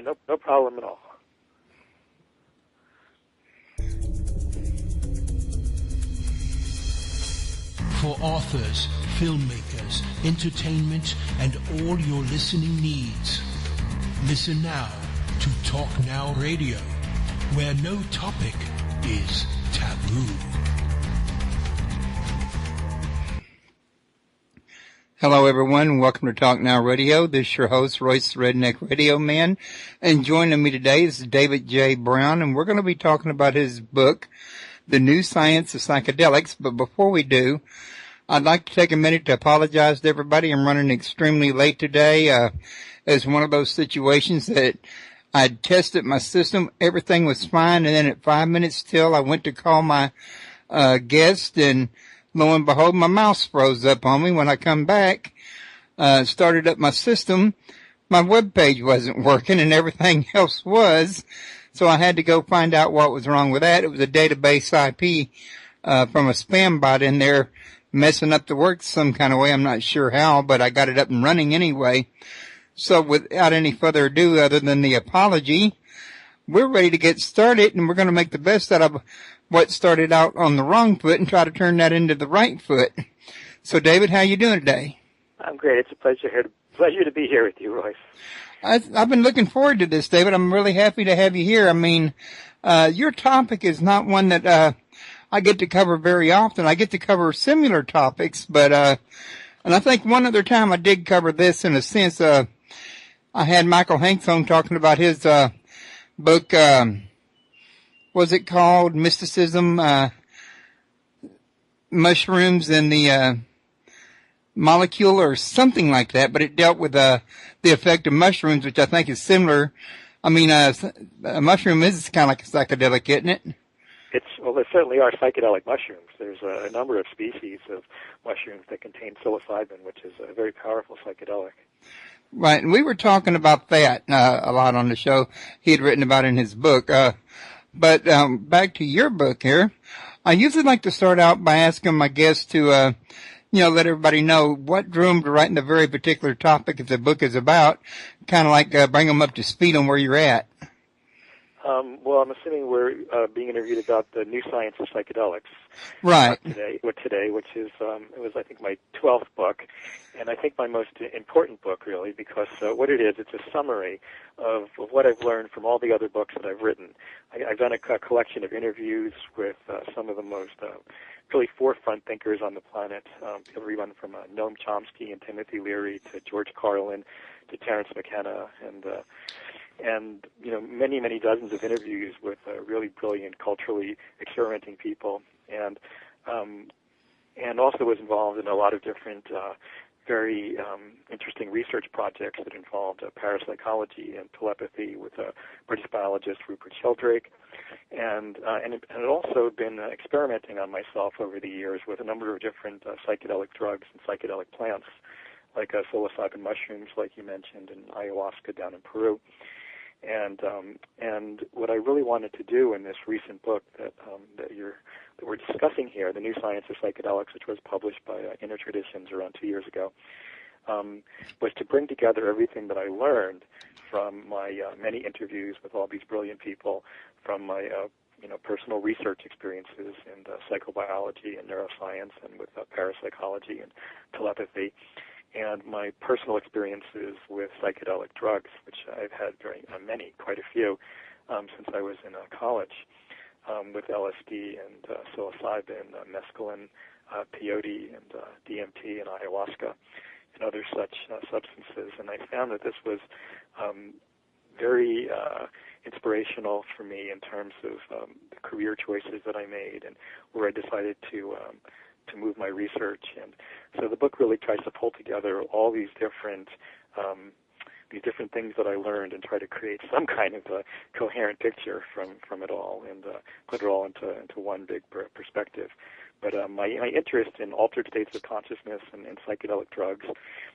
No problem at all. For authors, filmmakers, entertainment, and all your listening needs. Listen now to Talk Now Radio, where no topic is taboo. Hello, everyone. Welcome to Talk Now Radio. This is your host, Royce the Redneck Radio Man. And joining me today is David J. Brown, and we're going to be talking about his book, The New Science of Psychedelics. But before we do, I'd like to take a minute to apologize to everybody. I'm running extremely late today. It's one of those situations that I tested my system. Everything was fine. And then at 5 minutes till, I went to call my guest, and lo and behold, my mouse froze up on me. When I come back, started up my system, my web page wasn't working and everything else was. So I had to go find out what was wrong with that. It was a database IP from a spam bot in there messing up the work some kind of way. I'm not sure how, but I got it up and running anyway. So without any further ado, other than the apology, we're ready to get started, and we're going to make the best out of what started out on the wrong foot and try to turn that into the right foot. So, David, how you doing today? I'm great. It's a pleasure to be here with you, Royce. I've been looking forward to this, David. I'm really happy to have you here. I mean, your topic is not one that I get to cover very often. I get to cover similar topics, but and I think one other time I did cover this in a sense. I had Michael Hanks on talking about his book. Was it called Mysticism, Mushrooms and the Molecule, or something like that? But it dealt with the effect of mushrooms, which I think is similar. I mean, a mushroom is kind of like a psychedelic, isn't it? Well, there certainly are psychedelic mushrooms. There's a number of species of mushrooms that contain psilocybin, which is a very powerful psychedelic. Right, and we were talking about that a lot on the show. He had written about it in his book. But back to your book here, I usually like to start out by asking my guests to, let everybody know what drew them to writing the very particular topic that the book is about, kind of like bring them up to speed on where you're at. Well, I'm assuming we're being interviewed about the New Science of Psychedelics. Right. Today, which is, it was, I think, my 12th book, and I think my most important book, really, because what it is, it's a summary of what I've learned from all the other books that I've written. I've done a collection of interviews with some of the most really forefront thinkers on the planet, everyone from Noam Chomsky and Timothy Leary to George Carlin to Terence McKenna, and many dozens of interviews with really brilliant, culturally experimenting people, and also was involved in a lot of different very interesting research projects that involved parapsychology and telepathy with British biologist Rupert Sheldrake, and had also been experimenting on myself over the years with a number of different psychedelic drugs and psychedelic plants, like psilocybin mushrooms, like you mentioned, and ayahuasca down in Peru. And what I really wanted to do in this recent book that we're discussing here, The New Science of Psychedelics, which was published by Inner Traditions around 2 years ago, was to bring together everything that I learned from my many interviews with all these brilliant people, from my personal research experiences in psychobiology and neuroscience and with parapsychology and telepathy, and my personal experiences with psychedelic drugs, which I've had quite a few, since I was in college, with LSD and psilocybin, mescaline, peyote, and DMT and ayahuasca, and other such substances. And I found that this was very inspirational for me in terms of the career choices that I made and where I decided to move my research. And so the book really tries to pull together all these different things that I learned and try to create some kind of a coherent picture from it all, and put it all into one big perspective. But my interest in altered states of consciousness and psychedelic drugs,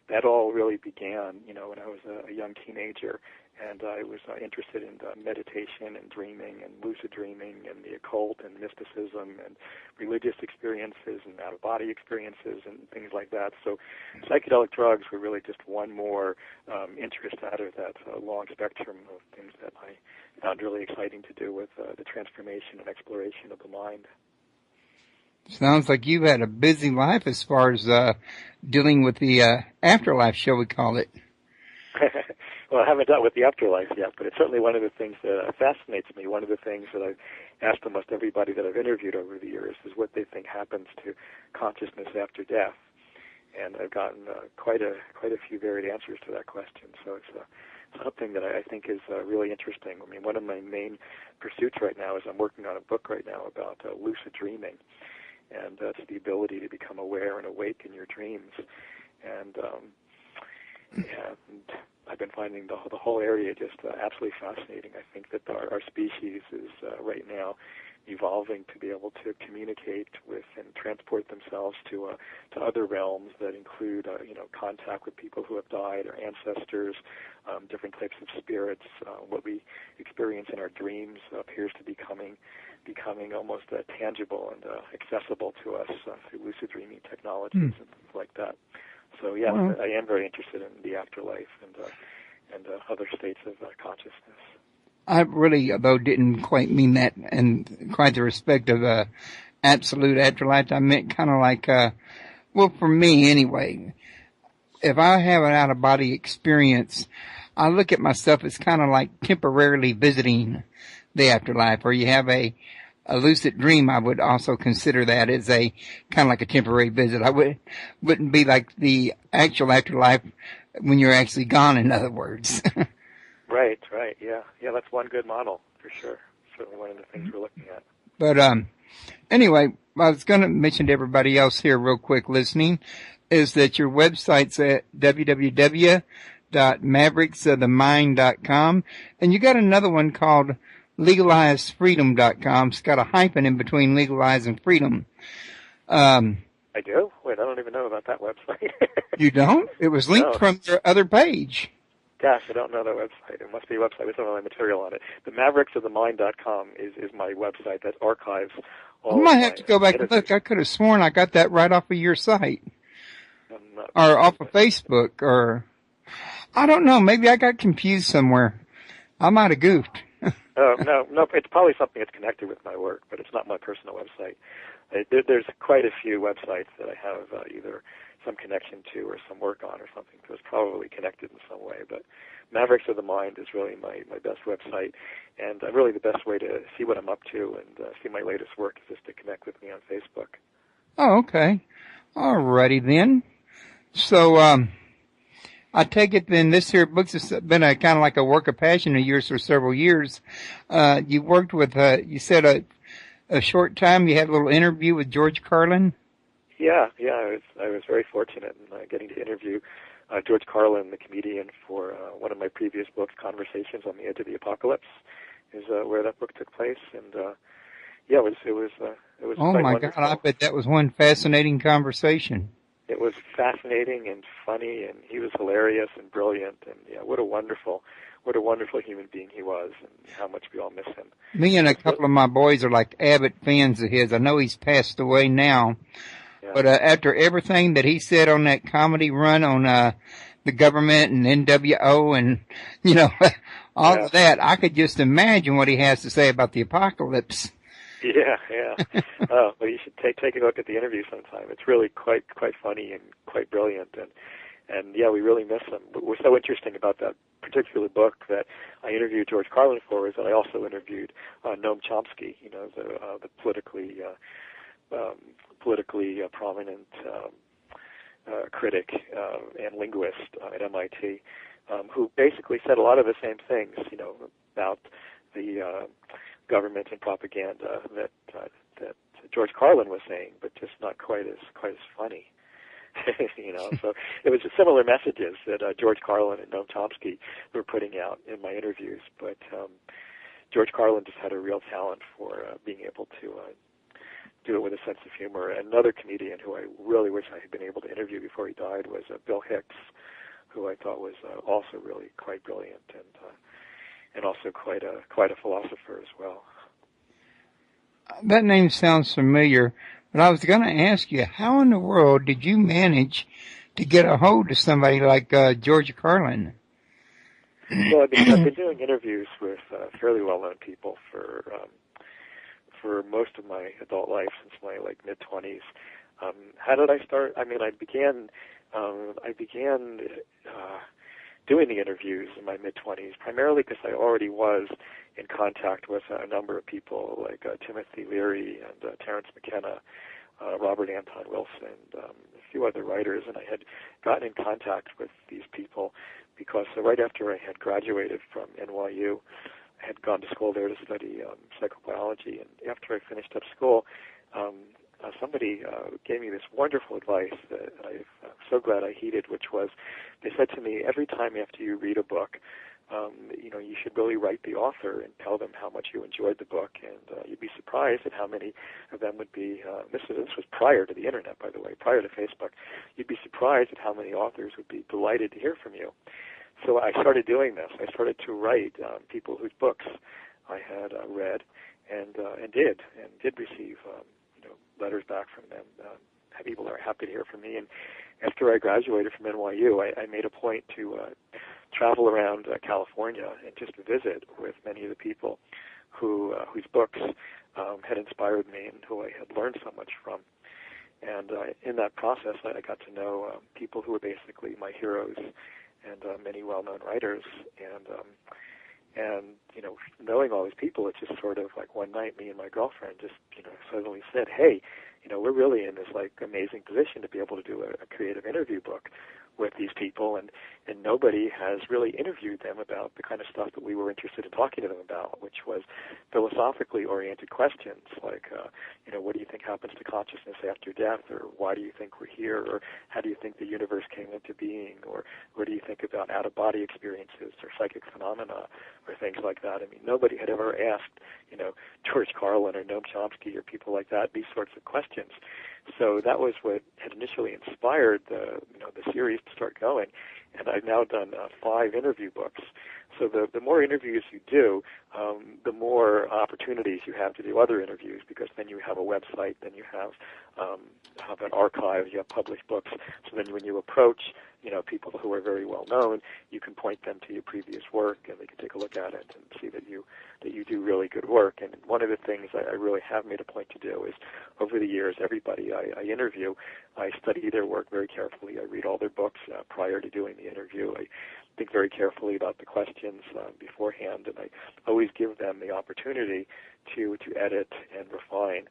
that all really began, when I was a young teenager, And I was interested in meditation and dreaming and lucid dreaming and the occult and mysticism and religious experiences and out-of-body experiences and things like that. So psychedelic drugs were really just one more interest out of that long spectrum of things that I found really exciting to do with the transformation and exploration of the mind. Sounds like you've had a busy life as far as dealing with the afterlife, shall we call it? Well, I haven't dealt with the afterlife yet, but it's certainly one of the things that fascinates me. One of the things that I've asked almost everybody that I've interviewed over the years is what they think happens to consciousness after death. And I've gotten quite a few varied answers to that question. So it's something that I think is really interesting. I mean, one of my main pursuits right now is I'm working on a book right now about lucid dreaming. And it's the ability to become aware and awake in your dreams. And I've been finding the whole area just absolutely fascinating. I think that our species is right now evolving to be able to communicate with and transport themselves to other realms that include contact with people who have died, our ancestors, different types of spirits. What we experience in our dreams appears to be becoming almost tangible and accessible to us through lucid dreaming technologies and things like that. So yes, I am very interested in the afterlife and other states of consciousness. I really, though, didn't quite mean that in quite the respect of absolute afterlife. I meant kind of like, well, for me anyway, if I have an out-of-body experience, I look at myself as kind of like temporarily visiting the afterlife, or you have a lucid dream. I would also consider that as a kind of like a temporary visit. I wouldn't be like the actual afterlife when you're actually gone, in other words. Right, yeah, that's one good model for sure. Certainly one of the things we're looking at. But anyway, I was going to mention to everybody else here real quick listening is that your website's at www.mavericksofthemind.com, and you got another one called legalizedfreedom.com. It's got a hyphen in between legalize and freedom. I do? Wait, I don't even know about that website. You don't? It was linked from your other page. Gosh, I don't know that website. It must be a website with some of my material on it. The mavericksofthemind.com is my website that archives all I might have to go back and look. I could have sworn I got that right off of your site. Or off of Facebook, or I don't know. Maybe I got confused somewhere. I might have goofed. No, it's probably something that's connected with my work, but it's not my personal website. There's quite a few websites that I have either some connection to or some work on or something, so it's probably connected in some way. But Mavericks of the Mind is really my best website, and really the best way to see what I'm up to and see my latest work is just to connect with me on Facebook. Oh, okay. Alrighty then. So, I take it then this here book's been a kind of like a work of passion of yours for several years. You worked with, you said a short time, you had a little interview with George Carlin? Yeah, I was very fortunate in getting to interview George Carlin, the comedian, for one of my previous books, Conversations on the Edge of the Apocalypse, is where that book took place, and it was oh quite my wonderful. God, I bet that was one fascinating conversation. It was fascinating and funny, and he was hilarious and brilliant, and what a wonderful human being he was, and how much we all miss him. Me and a couple of my boys are like avid fans of his. I know he's passed away now, but after everything that he said on that comedy run on the government and NWO and all of that, I could just imagine what he has to say about the apocalypse. Yeah. Well, you should take a look at the interview sometime. It's really quite funny and quite brilliant, and we really miss him. What was so interesting about that particular book that I interviewed George Carlin for is that I also interviewed Noam Chomsky, the politically prominent critic and linguist at MIT, who basically said a lot of the same things, about the government and propaganda that George Carlin was saying, but just not quite as funny. So it was similar messages that George Carlin and Noam Chomsky were putting out in my interviews, but George Carlin just had a real talent for being able to do it with a sense of humor. And another comedian who I really wish I had been able to interview before he died was Bill Hicks, who I thought was also really quite brilliant. And also quite a philosopher as well. That name sounds familiar, but I was going to ask you, how in the world did you manage to get a hold of somebody like George Carlin? Well, I've been doing interviews with fairly well-known people for most of my adult life, since my mid-20s. How did I start? I mean, I began doing the interviews in my mid-20s, primarily because I already was in contact with a number of people like Timothy Leary and Terence McKenna, Robert Anton Wilson, a few other writers, and I had gotten in contact with these people because right after I had graduated from NYU, I had gone to school there to study psychobiology, and after I finished up school, somebody gave me this wonderful advice that I'm so glad I heeded, which was, they said to me, every time after you read a book, you should really write the author and tell them how much you enjoyed the book, and you'd be surprised at how many of them would be, this was prior to the internet, by the way, prior to Facebook, you'd be surprised at how many authors would be delighted to hear from you. So I started doing this. I started to write people whose books I had read and did receive letters back from them. People that are happy to hear from me. And after I graduated from NYU, I made a point to travel around California and just visit with many of the people whose books had inspired me and who I had learned so much from. And in that process, I got to know people who were basically my heroes and many well-known writers. And knowing all these people, it's just sort of like one night, me and my girlfriend just, suddenly said, hey, we're really in this amazing position to be able to do a creative interview book with these people, and nobody has really interviewed them about the kind of stuff that we were interested in talking to them about, which was philosophically oriented questions like, what do you think happens to consciousness after death, or why do you think we're here, or how do you think the universe came into being, or what do you think about out-of-body experiences or psychic phenomena, or things like that. I mean, nobody had ever asked, George Carlin or Noam Chomsky or people like that these sorts of questions. So that was what had initially inspired the series to start going, and I've now done 5 interview books. So the more interviews you do, the more opportunities you have to do other interviews, because then you have a website, then you have an archive, you have published books. So then when you approach people who are very well known, you can point them to your previous work, and they can take a look at it and see that you do really good work. And one of the things I really have made a point to do is, over the years, everybody I interview, I study their work very carefully. I read all their books prior to doing the interview. I think very carefully about the questions beforehand, and I always give them the opportunity to edit and refine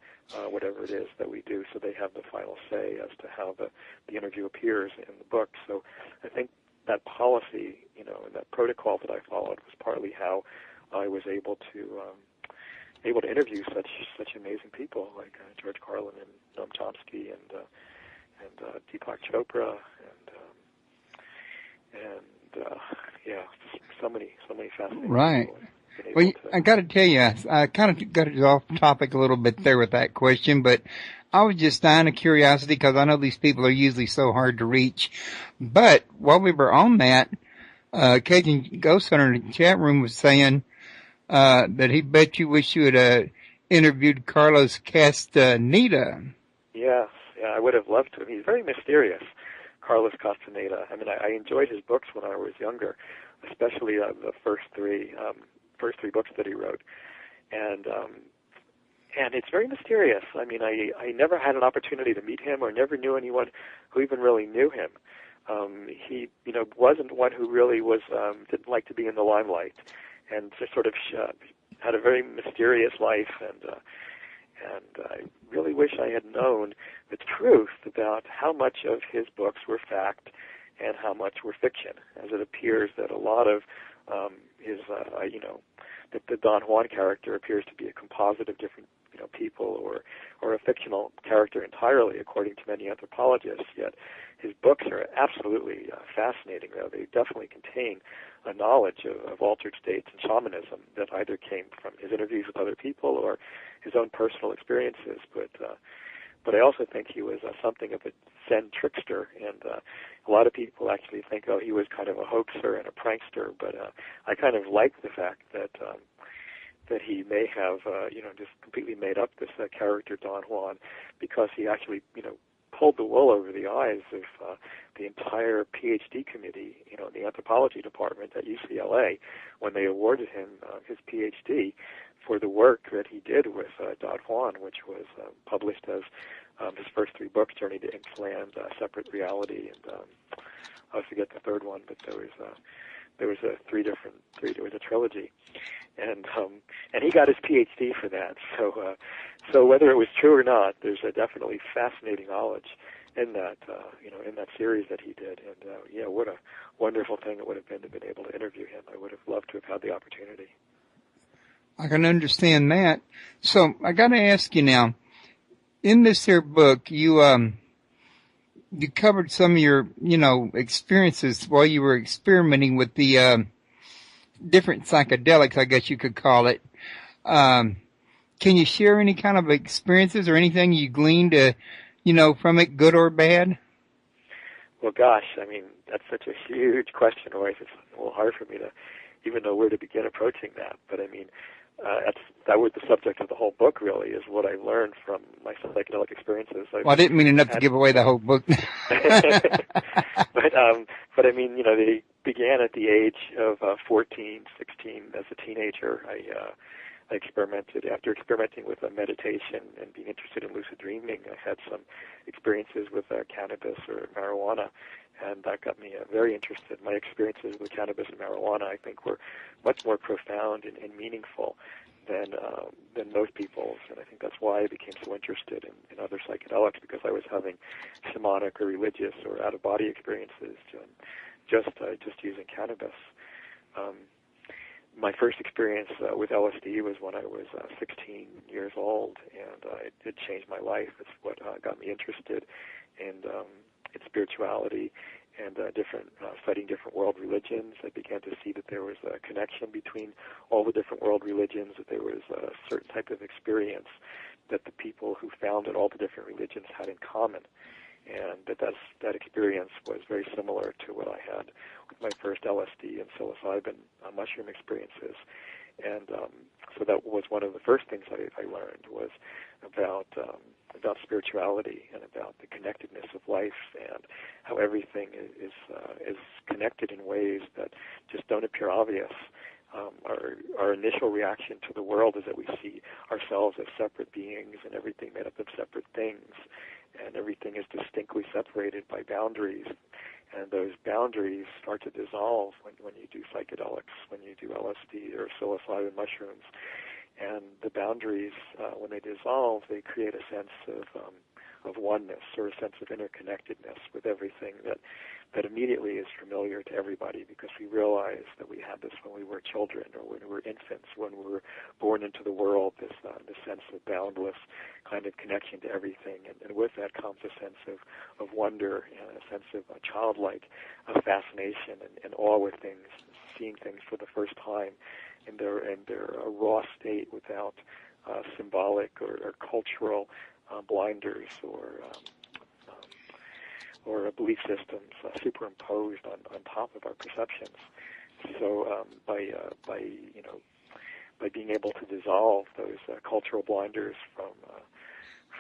whatever it is that we do, so they have the final say as to how the interview appears in the book. So I think that policy, and that protocol that I followed was partly how I was able to interview such amazing people like George Carlin and Noam Chomsky and Deepak Chopra and so many fascinating right. people. Well, I got to tell you, I kind of got off topic a little bit there with that question, but I was just dying of curiosity because I know these people are usually so hard to reach. But while we were on that, Cajun Ghost Hunter in the chat room was saying that he bet you wish you had interviewed Carlos Castaneda. Yes, I would have loved to. He's very mysterious, Carlos Castaneda. I mean, I enjoyed his books when I was younger, especially the first three books that he wrote, and it's very mysterious. I mean, I never had an opportunity to meet him, or never knew anyone who even really knew him. He wasn't one who really didn't like to be in the limelight, and just sort of had a very mysterious life, and I really wish I had known the truth about how much of his books were fact and how much were fiction, as it appears that a lot of his, that the Don Juan character appears to be a composite of different, people, or a fictional character entirely, according to many anthropologists. Yet his books are absolutely fascinating, though. They definitely contain a knowledge of altered states and shamanism that either came from his interviews with other people or his own personal experiences. But I also think he was something of a Zen trickster, and a lot of people actually think, oh, he was kind of a hoaxer and a prankster, but I kind of like the fact that he may have, just completely made up this character Don Juan, because he actually, pulled the wool over the eyes of the entire PhD committee, in the anthropology department at UCLA, when they awarded him his PhD for the work that he did with Don Juan, which was published as his first 3 books, Journey to Inksland, Separate Reality, and I forget the third one, but there was a trilogy, and he got his PhD for that. So whether it was true or not, there's a definitely fascinating knowledge in that in that series that he did, and what a wonderful thing it would have been to have been able to interview him. I would have loved to have had the opportunity. I can understand that. So I got to ask you now, in this here book, you covered some of your, experiences while you were experimenting with the different psychedelics, I guess you could call it. Can you share any kind of experiences or anything you gleaned, from it, good or bad? Well, gosh, that's such a huge question, Royce. It's a little hard for me to even know where to begin approaching that. But that was the subject of the whole book, really, is what I learned from my psychedelic experiences. Well, I didn't mean enough to give away the whole book. But they began at the age of 14, 16 as a teenager. I experimented. After experimenting with meditation and being interested in lucid dreaming, I had some experiences with cannabis or marijuana, and that got me very interested. My experiences with cannabis and marijuana, I think, were much more profound and meaningful than most people's, and I think that's why I became so interested in other psychedelics, because I was having shamanic or religious or out-of-body experiences just using cannabis. My first experience with LSD was when I was 16 years old, and it did change my life. It's what got me interested in spirituality and studying different world religions. I began to see that there was a connection between all the different world religions, that there was a certain type of experience that the people who founded all the different religions had in common, and that experience was very similar to what I had with my first LSD and psilocybin mushroom experiences. And so that was one of the first things I learned, was about spirituality and about the connectedness of life, and how everything is connected in ways that just don't appear obvious. Our initial reaction to the world is that we see ourselves as separate beings, and everything made up of separate things, and everything is distinctly separated by boundaries. And those boundaries start to dissolve when you do psychedelics, when you do LSD or psilocybin mushrooms. And the boundaries, when they dissolve, they create a sense of oneness, or a sense of interconnectedness with everything that immediately is familiar to everybody, because we realize that we had this when we were children, or when we were infants, when we were born into the world, this sense of boundless kind of connection to everything. And with that comes a sense of wonder, and a sense of childlike fascination and awe with things, seeing things for the first time in their raw state, without symbolic or cultural blinders or belief systems superimposed on top of our perceptions. So by being able to dissolve those cultural blinders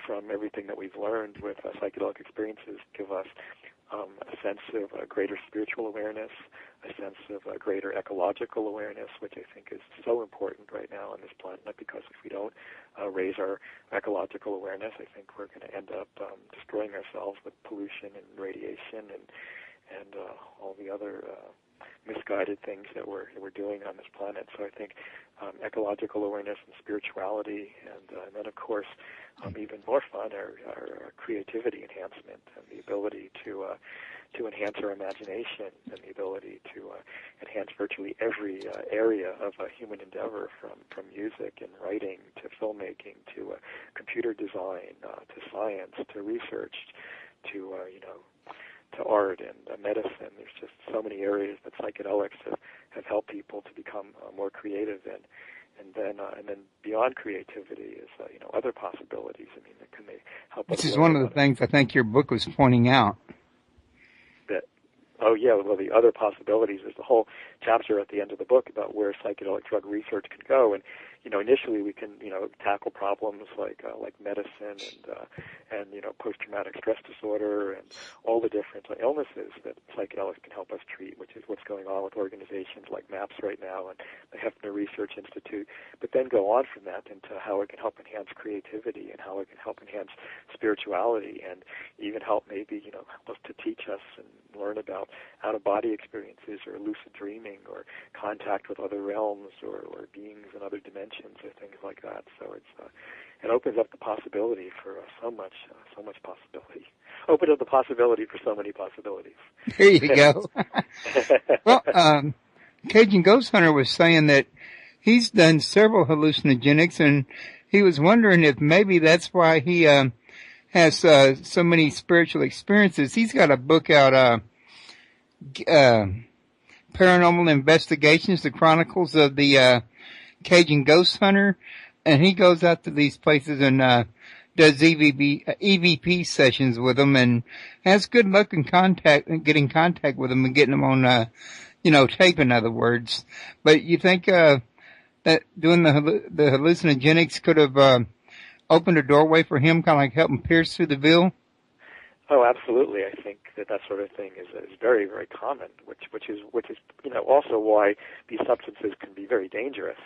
from everything that we've learned with psychedelic experiences, give us a sense of greater spiritual awareness, a sense of greater ecological awareness, which I think is so important right now on this planet, because if we don't raise our ecological awareness, I think we're going to end up destroying ourselves with pollution and radiation and all the other misguided things that we're doing on this planet. So I think ecological awareness and spirituality, and then of course even more fun, our creativity enhancement, and the ability to enhance our imagination, and the ability to enhance virtually every area of human endeavor, from music and writing to filmmaking to computer design to science to research to art and medicine. There's just so many areas that psychedelics have helped people to become more creative in. and then beyond creativity is other possibilities. I mean, can they help us? This is one of the things I think your book was pointing out. Oh, yeah, well, the other possibilities is the whole chapter at the end of the book about where psychedelic drug research can go. And, initially we can, tackle problems like medicine and post-traumatic stress disorder and all the different illnesses that psychedelics can help us treat, which is what's going on with organizations like MAPS right now and the Hefner Research Institute. But then go on from that into how it can help enhance creativity and how it can help enhance spirituality and even help maybe, help us to teach us and learn about out-of-body experiences or lucid dreaming or contact with other realms or beings in other dimensions or things like that. So it opens up the possibility for so much possibility. Open up the possibility for so many possibilities. There you go. Well, Cajun Ghost Hunter was saying that he's done several hallucinogenics, and he was wondering if maybe that's why he has so many spiritual experiences. He's got a book out, Paranormal Investigations, the Chronicles of the Cajun Ghost Hunter, and he goes out to these places and does EVP sessions with them and has good luck in getting contact with them and getting them on, tape, in other words. But you think that doing the hallucinogenics could have opened a doorway for him, kind of like helping pierce through the veil? Oh, absolutely. I think that sort of thing is very, very common, which is also why these substances can be very dangerous,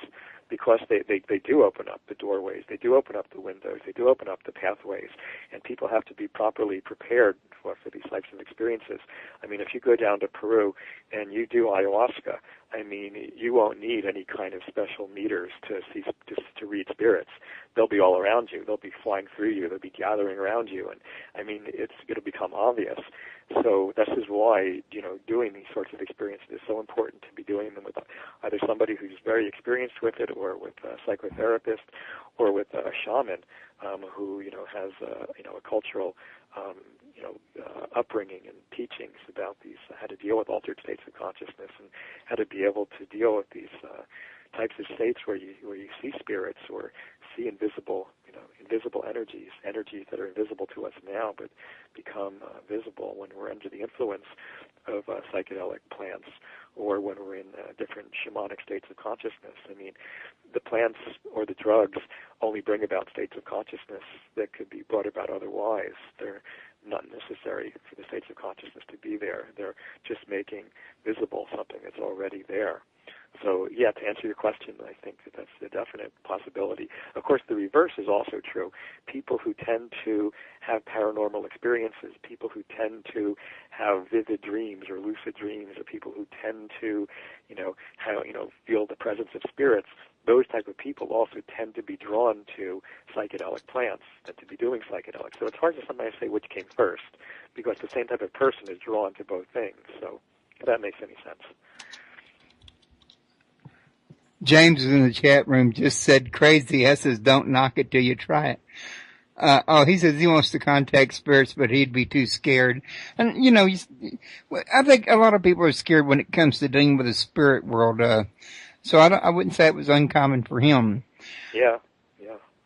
because they do open up the doorways, they do open up the windows, they do open up the pathways, and people have to be properly prepared for these types of experiences. I mean, if you go down to Peru and you do ayahuasca, I mean, you won't need any kind of special meters to read spirits. They'll be all around you. They'll be flying through you. They'll be gathering around you. And, I mean, it'll become obvious. So this is why, doing these sorts of experiences is so important, to be doing them with either somebody who's very experienced with it, or with a psychotherapist, or with a shaman who, has, a cultural upbringing and teachings about these, how to deal with altered states of consciousness and how to be able to deal with these types of states where you see spirits or see invisible energies that are invisible to us now, but become visible when we're under the influence of psychedelic plants, or when we're in different shamanic states of consciousness. I mean, the plants or the drugs only bring about states of consciousness that could be brought about otherwise. They're not necessary for the states of consciousness to be there. They're just making visible something that's already there. So, yeah, to answer your question, I think that's a definite possibility. Of course, the reverse is also true. People who tend to have paranormal experiences, people who tend to have vivid dreams or lucid dreams, or people who tend to, feel the presence of spirits, those type of people also tend to be drawn to psychedelic plants and to be doing psychedelics. So it's hard to sometimes say which came first, because the same type of person is drawn to both things. So if that makes any sense. James in the chat room just said crazy S's, don't knock it till you try it. He says he wants to contact spirits, but he'd be too scared. And, I think a lot of people are scared when it comes to dealing with the spirit world. So I wouldn't say it was uncommon for him. Yeah.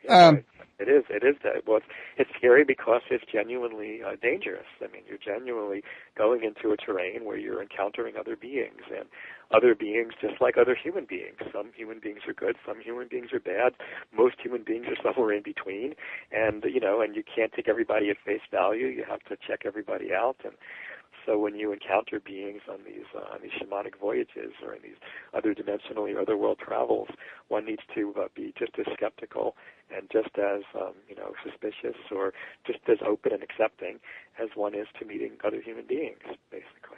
Right. It is that. Well, it's scary because it's genuinely dangerous. I mean, you're genuinely going into a terrain where you're encountering other beings, and other beings just like other human beings. Some human beings are good, some human beings are bad. Most human beings are somewhere in between, and and you can't take everybody at face value. You have to check everybody out. And so when you encounter beings on these shamanic voyages or in these other dimensional or other world travels, one needs to be just as skeptical and just as suspicious, or just as open and accepting as one is to meeting other human beings, basically.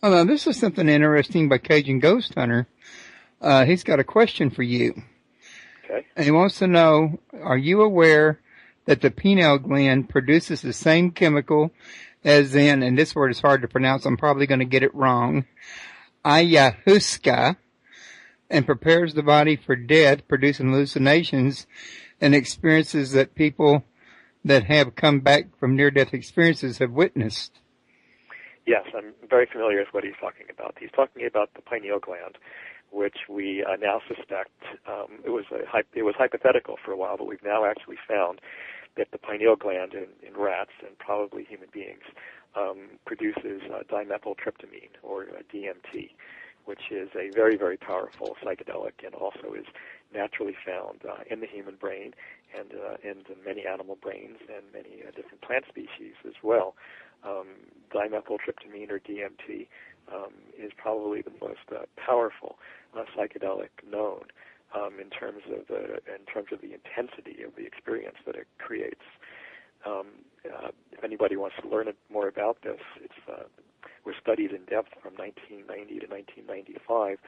Well, now this is something interesting by Cajun Ghost Hunter. He's got a question for you. Okay. And he wants to know, are you aware that the pineal gland produces the same chemical as in, and this word is hard to pronounce, I'm probably going to get it wrong, ayahuasca, and prepares the body for death, producing hallucinations and experiences that people that have come back from near-death experiences have witnessed? Yes, I'm very familiar with what he's talking about. He's talking about the pineal gland, which we now suspect it was hypothetical for a while, but we've now actually found that the pineal gland in rats and probably human beings produces dimethyltryptamine, or DMT, which is a very, very powerful psychedelic and also is naturally found in the human brain and in many animal brains and many different plant species as well. Dimethyltryptamine, or DMT, is probably the most powerful psychedelic known in terms of the intensity of the experience that it creates. If anybody wants to learn more about this, was studied in depth from 1990 to 1995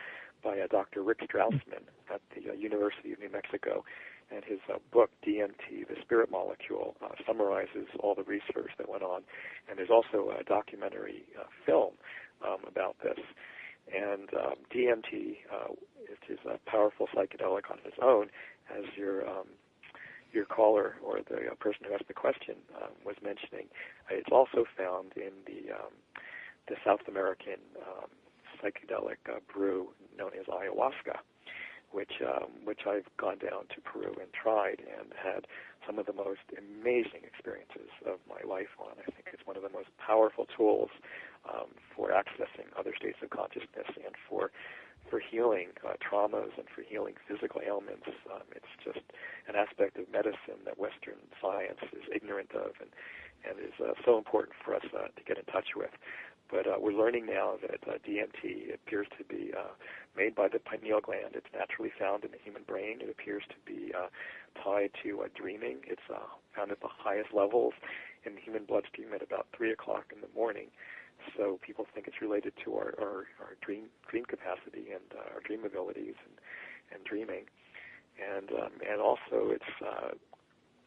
by Dr. Rick Strassman at the University of New Mexico, and his book, DMT, The Spirit Molecule, summarizes all the research that went on. And there's also a documentary film about this. And DMT, which is a powerful psychedelic on its own, as your caller or the person who asked the question was mentioning, it's also found in the South American psychedelic brew known as ayahuasca, which I've gone down to Peru and tried and had some of the most amazing experiences of my life on. I think it's one of the most powerful tools for accessing other states of consciousness and for healing traumas and for healing physical ailments. It's just an aspect of medicine that Western science is ignorant of and is so important for us to get in touch with. But we're learning now that DMT appears to be made by the pineal gland. It's naturally found in the human brain. It appears to be tied to dreaming. It's found at the highest levels in the human bloodstream at about 3 o'clock in the morning. So people think it's related to our dream capacity and our dream abilities and dreaming. And also it's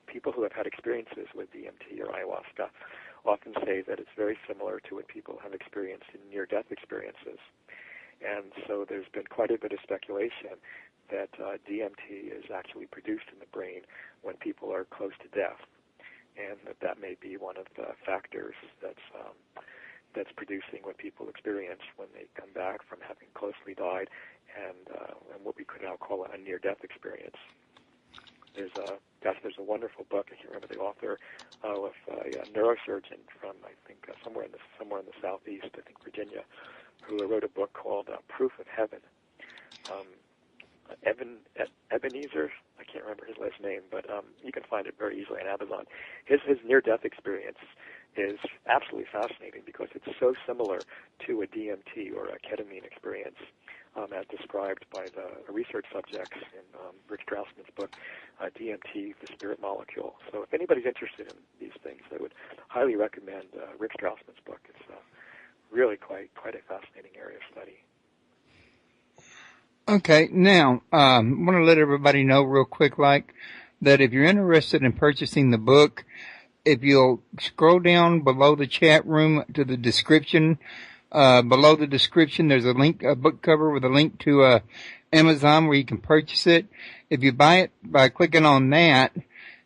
people who have had experiences with DMT or ayahuasca often say that it's very similar to what people have experienced in near-death experiences. And so there's been quite a bit of speculation that DMT is actually produced in the brain when people are close to death, and that may be one of the factors that's producing what people experience when they come back from having closely died and what we could now call a near-death experience. There's a wonderful book, I can't remember the author, of a neurosurgeon from, I think, somewhere in the southeast, I think Virginia, who wrote a book called Proof of Heaven. Ebenezer, I can't remember his last name, but you can find it very easily on Amazon. His near-death experience is absolutely fascinating because it's so similar to a DMT or a ketamine experience as described by the research subjects in Rick Strassman's book, DMT, The Spirit Molecule. So if anybody's interested in these things, I would highly recommend Rick Strassman's book. It's really quite a fascinating area of study. Okay, now, I want to let everybody know real quick, that if you're interested in purchasing the book, if you'll scroll down below the chat room to the description, below the description, there's a link, a book cover with a link to Amazon where you can purchase it. If you buy it by clicking on that,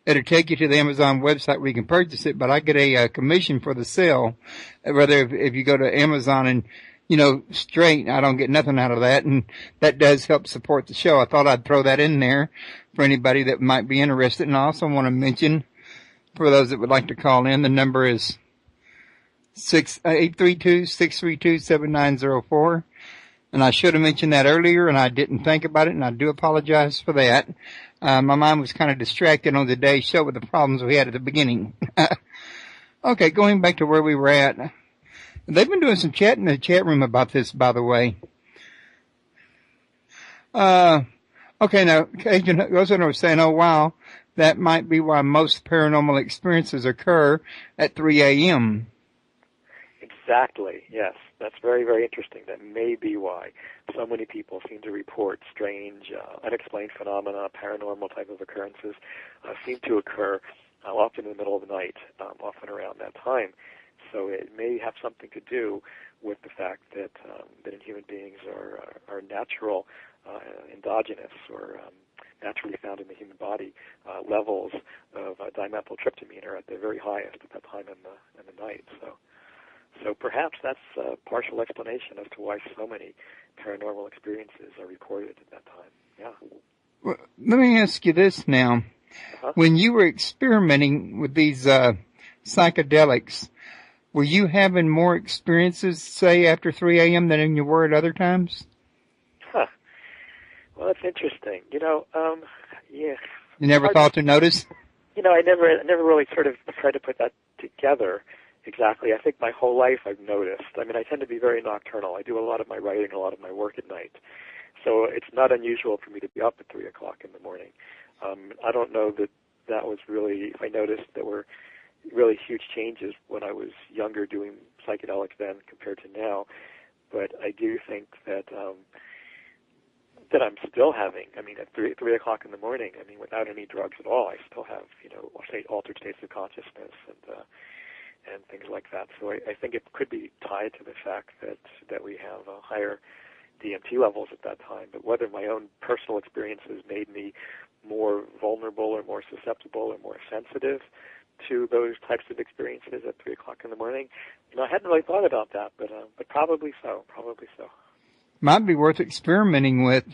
it'll take you to the Amazon website where you can purchase it, but I get a commission for the sale. Rather, if you go to Amazon and, straight, I don't get nothing out of that, and that does help support the show. I thought I'd throw that in there for anybody that might be interested. And I also want to mention, for those that would like to call in, the number is 832-632-7904. And I should have mentioned that earlier, and I didn't think about it, and I do apologize for that. My mind was kind of distracted on today's show with the problems we had at the beginning. Okay, going back to where we were at. They've been doing some chat in the chat room about this, by the way. Okay, now, Agent Oefner was saying, oh, wow, that might be why most paranormal experiences occur at 3 a.m. Exactly, yes. That's very, very interesting. That may be why so many people seem to report strange, unexplained phenomena, paranormal type of occurrences seem to occur often in the middle of the night, often around that time. So it may have something to do with the fact that in human beings are natural, endogenous, or naturally found in the human body levels of dimethyltryptamine are at their very highest at that time in the night. So perhaps that's a partial explanation as to why so many paranormal experiences are reported at that time. Yeah. Well, let me ask you this now. Uh-huh. When you were experimenting with these psychedelics, were you having more experiences, say, after 3 a.m. than you were at other times? Huh. Well, that's interesting. Yeah. You never thought to notice? I never really sort of tried to put that together exactly. I think my whole life I've noticed. I mean, I tend to be very nocturnal. I do a lot of my writing, a lot of my work at night. So it's not unusual for me to be up at 3 o'clock in the morning. I don't know that was really, I noticed there were really huge changes when I was younger doing psychedelics then compared to now. But I do think that I'm still having, at 3 o'clock in the morning, without any drugs at all, I still have, altered states of consciousness and things like that. So I think it could be tied to the fact that we have higher DMT levels at that time. But whether my own personal experiences made me more vulnerable or more susceptible or more sensitive to those types of experiences at 3 o'clock in the morning, I hadn't really thought about that, but probably so. Might be worth experimenting with.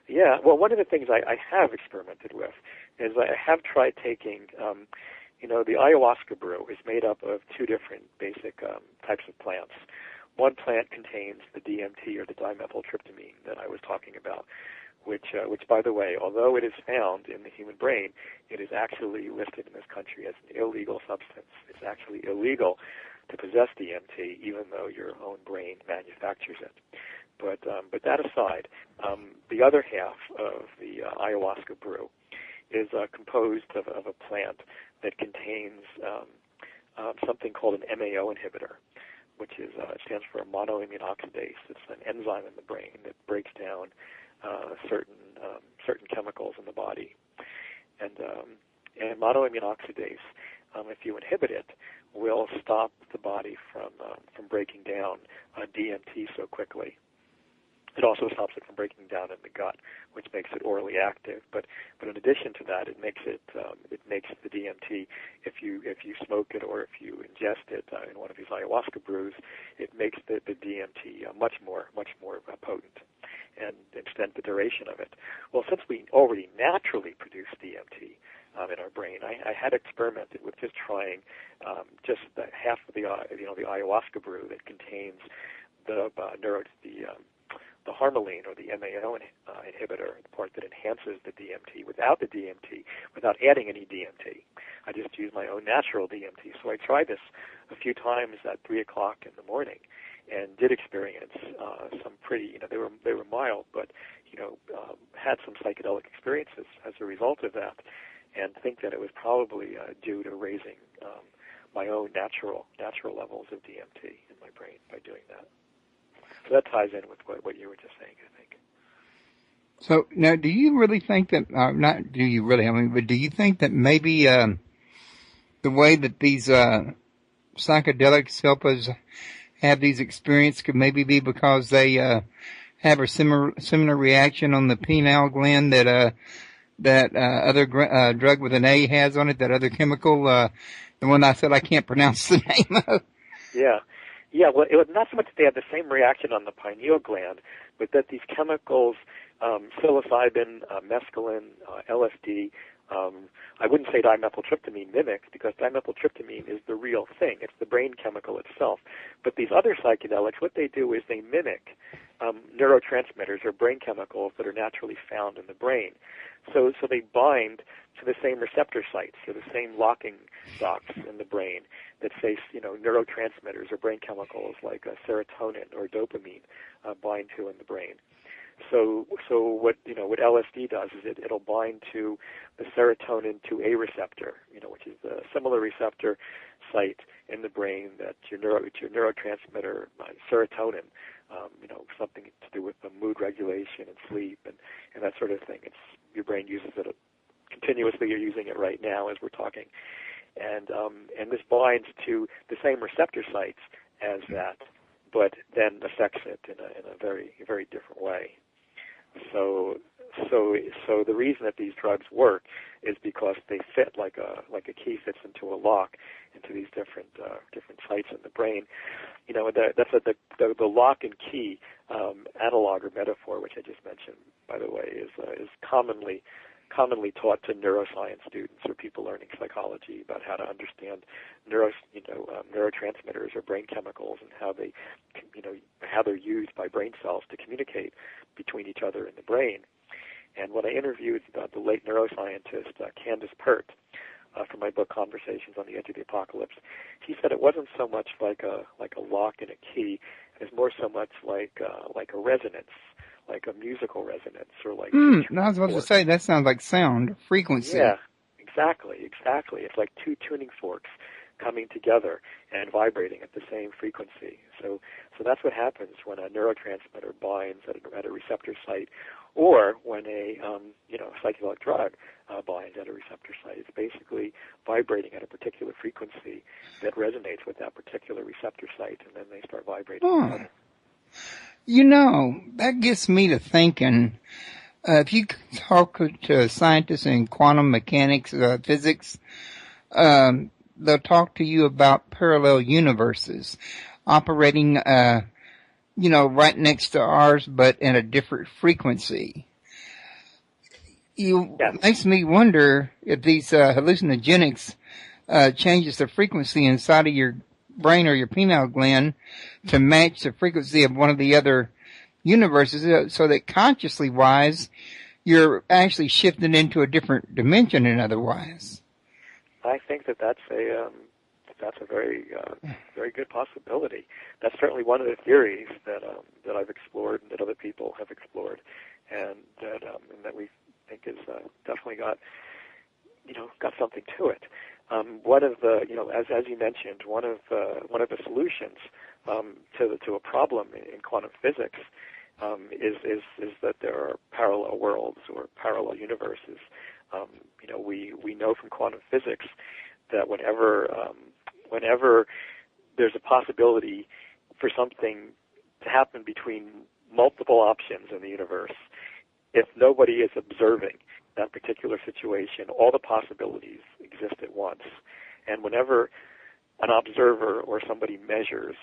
Yeah, well, one of the things I have experimented with is I have tried taking, the ayahuasca brew is made up of two different basic types of plants. One plant contains the DMT or the dimethyltryptamine that I was talking about, which by the way, although it is found in the human brain, it is actually listed in this country as an illegal substance. It's actually illegal to possess DMT, even though your own brain manufactures it. But that aside, the other half of the ayahuasca brew is composed of a plant that contains something called an MAO inhibitor, which stands for a monoamine oxidase. It's an enzyme in the brain that breaks down certain chemicals in the body, and monoamine oxidase, if you inhibit it, will stop the body from breaking down DMT so quickly. It also stops it from breaking down in the gut, which makes it orally active. But in addition to that, it makes the DMT, if you smoke it or if you ingest it in one of these ayahuasca brews, it makes the DMT much more potent and extend the duration of it. Well, since we already naturally produce DMT in our brain, I had experimented with just trying just half of the ayahuasca brew that contains the harmaline or the MAO inhibitor, the part that enhances the DMT, without adding any DMT. I just used my own natural DMT. So I tried this a few times at 3 o'clock in the morning, and did experience some pretty, they were mild, but had some psychedelic experiences as a result of that, and think that it was probably due to raising my own natural levels of DMT in my brain by doing that. So that ties in with what you were just saying, I think. So now, do you really think that, not do you really, but do you think that maybe the way that these psychedelics help us have these experiences could maybe be because they have a similar reaction on the pineal gland that other drug with an A has on it, that other chemical, the one I said I can't pronounce the name of? Yeah, well, it was not so much that they had the same reaction on the pineal gland, but that these chemicals, psilocybin, mescaline, LSD, I wouldn't say dimethyltryptamine mimicked, because dimethyltryptamine is the real thing. It's the brain chemical itself. But these other psychedelics, what they do is they mimic neurotransmitters or brain chemicals that are naturally found in the brain. So they bind to the same receptor sites, to the same locking dots in the brain that say, neurotransmitters or brain chemicals like serotonin or dopamine bind to in the brain. So what LSD does is it'll bind to the serotonin 2A receptor, which is a similar receptor site in the brain that your neurotransmitter serotonin, something to do with the mood regulation and sleep and that sort of thing. Your brain uses it continuously. You're using it right now as we're talking, and this binds to the same receptor sites as that, but then affects it in a very, very different way. So so the reason that these drugs work is because they fit like a key fits into a lock into these different sites in the brain. That's the lock and key analog or metaphor, which I just mentioned, by the way, is commonly taught to neuroscience students or people learning psychology about how to understand neurotransmitters or brain chemicals and how they're used by brain cells to communicate between each other in the brain. And when I interviewed the late neuroscientist Candace Pert for my book Conversations on the Edge of the Apocalypse, she said it wasn't so much like a lock and a key; it was more so much like a resonance, like a musical resonance, or like. I was about to say that sounds like sound frequency. Yeah, exactly. It's like two tuning forks coming together and vibrating at the same frequency. So that's what happens when a neurotransmitter binds at a receptor site, or when a psychedelic drug binds at a receptor site. It's basically vibrating at a particular frequency that resonates with that particular receptor site, and then they start vibrating together. That gets me to thinking, if you talk to scientists in quantum mechanics, physics, they'll talk to you about parallel universes operating, right next to ours, but in a different frequency. Makes me wonder if these hallucinogenics changes the frequency inside of your brain or your pineal gland to match the frequency of one of the other universes, so that consciously wise, you're actually shifting into a different dimension than otherwise. I think that's a very very good possibility. That's certainly one of the theories that I've explored and that other people have explored, and that we think is definitely got something to it. One of the as you mentioned, one of the solutions to a problem in quantum physics is that there are parallel worlds or parallel universes. We know from quantum physics that whenever there's a possibility for something to happen between multiple options in the universe, if nobody is observing that particular situation, all the possibilities exist at once. And whenever an observer or somebody measures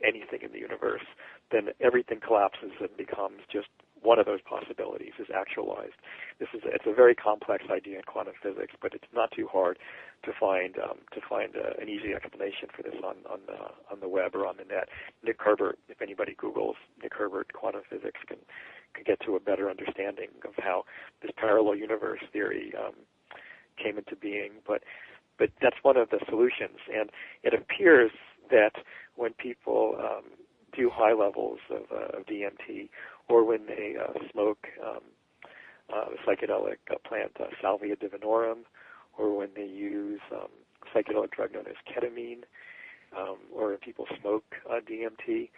anything in the universe, then everything collapses and becomes just one of those possibilities is actualized. It's a very complex idea in quantum physics, but it's not too hard to find an easy explanation for this on the web or on the net. Nick Herbert, if anybody Googles Nick Herbert quantum physics, can get to a better understanding of how this parallel universe theory came into being. But that's one of the solutions, and it appears that when people do high levels of DMT, or when they smoke the psychedelic plant Salvia divinorum, or when they use a psychedelic drug known as ketamine, or when people smoke DMT,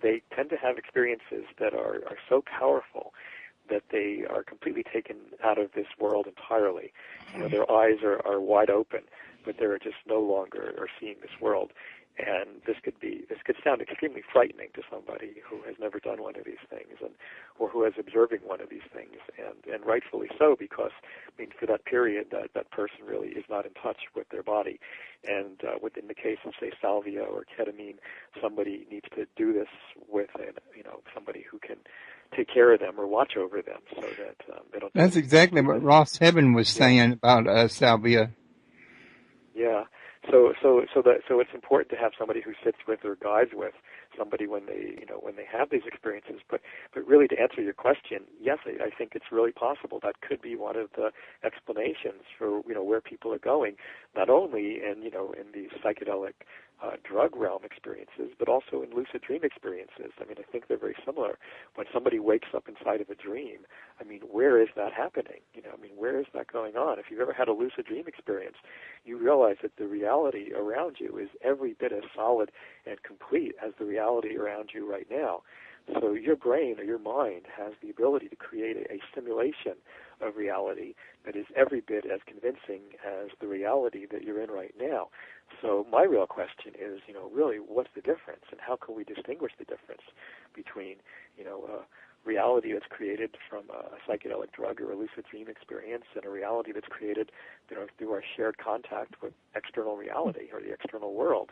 they tend to have experiences that are so powerful that they are completely taken out of this world entirely. Their eyes are wide open, but they're just no longer are seeing this world. And this could sound extremely frightening to somebody who has never done one of these things, or who is observing one of these things, and rightfully so, because for that period that person really is not in touch with their body. And within the case of, say, salvia or ketamine, somebody needs to do this with somebody who can take care of them or watch over them, so that they don't. That's exactly what Ross Heaven was saying about salvia. Yeah. So it's important to have somebody who sits with or guides with somebody when they have these experiences. But really, to answer your question, yes, I think it's really possible. That could be one of the explanations for where people are going, not only in these psychedelic drug realm experiences, but also in lucid dream experiences. I think they're very similar. When somebody wakes up inside of a dream, where is that happening? Where is that going on? If you've ever had a lucid dream experience, you realize that the reality around you is every bit as solid and complete as the reality around you right now. So your brain or your mind has the ability to create a simulation of reality that is every bit as convincing as the reality that you're in right now. So my real question is, really, what's the difference, and how can we distinguish the difference between, reality that's created from a psychedelic drug or a lucid dream experience, and a reality that's created, through our shared contact with external reality or the external world.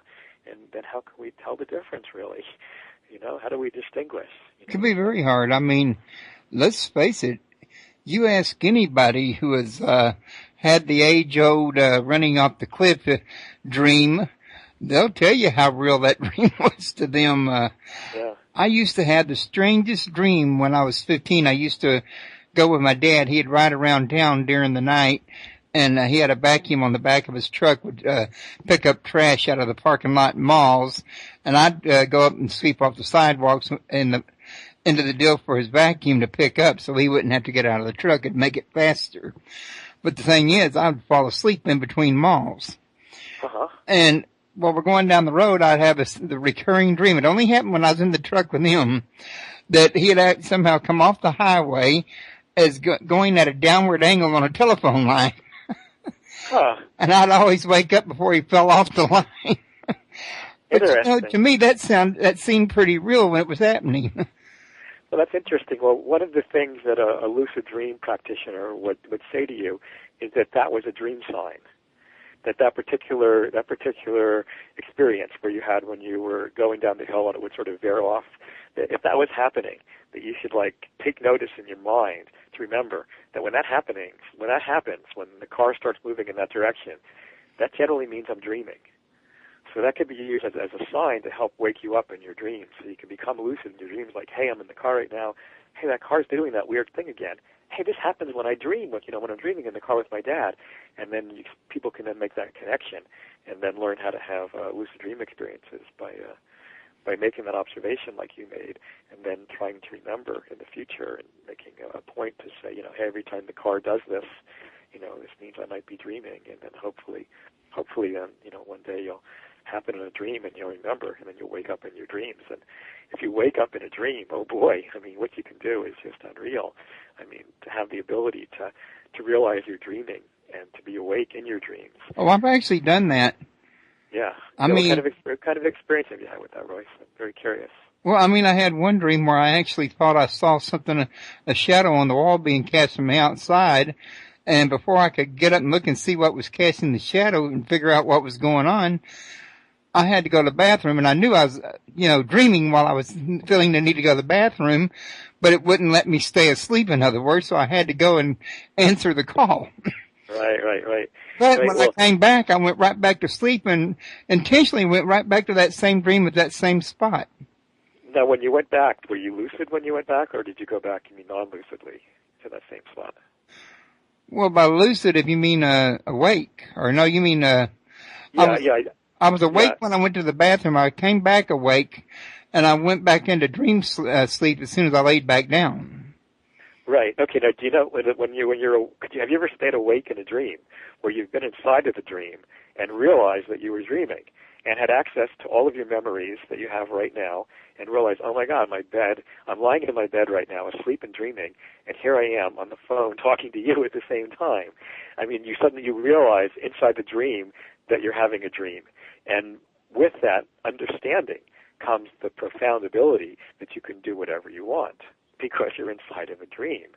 And then how can we tell the difference, really? How do we distinguish? It can be very hard. I mean, let's face it. You ask anybody who has had the age-old running off the cliff dream, they'll tell you how real that dream was to them. Yeah. I used to have the strangest dream when I was 15. I used to go with my dad. He'd ride around town during the night, and he had a vacuum on the back of his truck, would pick up trash out of the parking lot malls, and I'd go up and sweep off the sidewalks into the deal for his vacuum to pick up so he wouldn't have to get out of the truck. It'd make it faster. But the thing is, I'd fall asleep in between malls. Uh-huh. And while we're going down the road, I'd have the recurring dream. It only happened when I was in the truck with him, that he had somehow come off the highway as going at a downward angle on a telephone line. Huh. And I'd always wake up before he fell off the line. But, Interesting. to me, that seemed pretty real when it was happening. Well, that's interesting. Well, one of the things that a lucid dream practitioner would say to you is that was a dream sign. That particular experience where you had when you were going down the hill and it would sort of veer off, that if that was happening, that you should take notice in your mind to remember that when that happens, when the car starts moving in that direction, that generally means I'm dreaming. So that could be used as a sign to help wake you up in your dreams, so you can become lucid in your dreams. Like, hey, I'm in the car right now. Hey, that car's doing that weird thing again. Hey, this happens when I dream. When I'm dreaming in the car with my dad, and then people can then make that connection, and then learn how to have lucid dream experiences by making that observation like you made, and then trying to remember in the future and making a point to say, hey, every time the car does this, this means I might be dreaming, and then hopefully then, one day you'll happen in a dream and you'll remember, and then you'll wake up in your dreams. And if you wake up in a dream, oh boy, what you can do is just unreal. To have the ability to realize you're dreaming and to be awake in your dreams. Oh, I've actually done that. Yeah. What kind of experience have you had with that, Royce? I'm very curious. Well, I had one dream where I actually thought I saw something, a shadow on the wall being cast from the outside. And before I could get up and look and see what was casting the shadow and figure out what was going on, I had to go to the bathroom, and I knew I was, dreaming while I was feeling the need to go to the bathroom, but it wouldn't let me stay asleep, in other words, so I had to go and answer the call. Right. But when I came back, I went right back to sleep and intentionally went right back to that same dream at that same spot. Now, when you went back, were you lucid when you went back, or did you go back, non-lucidly to that same spot? Well, by lucid, if you mean awake, or no, you mean I was awake when I went to the bathroom. I came back awake, and I went back into dream sleep as soon as I laid back down. Right. Okay. Now, do you know have you ever stayed awake in a dream where you've been inside of the dream and realized that you were dreaming and had access to all of your memories that you have right now and realized, oh my God, I'm lying in my bed right now, asleep and dreaming, and here I am on the phone talking to you at the same time. You suddenly realize inside the dream that you're having a dream. And with that understanding comes the profound ability that you can do whatever you want because you're inside of a dream.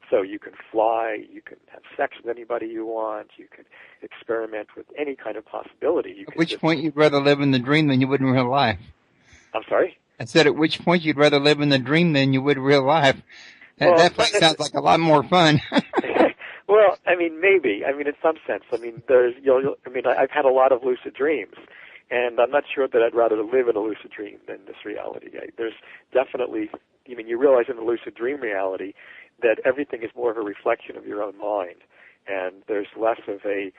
So you can fly, you can have sex with anybody you want, you can experiment with any kind of possibility. At which point you'd rather live in the dream than you would in real life. I'm sorry? I said at which point you'd rather live in the dream than you would in real life. That place sounds like a lot more fun. Well, maybe. In some sense. I've had a lot of lucid dreams, and I'm not sure that I'd rather live in a lucid dream than this reality. There's definitely, you realize in the lucid dream reality that everything is more of a reflection of your own mind, and there's less of a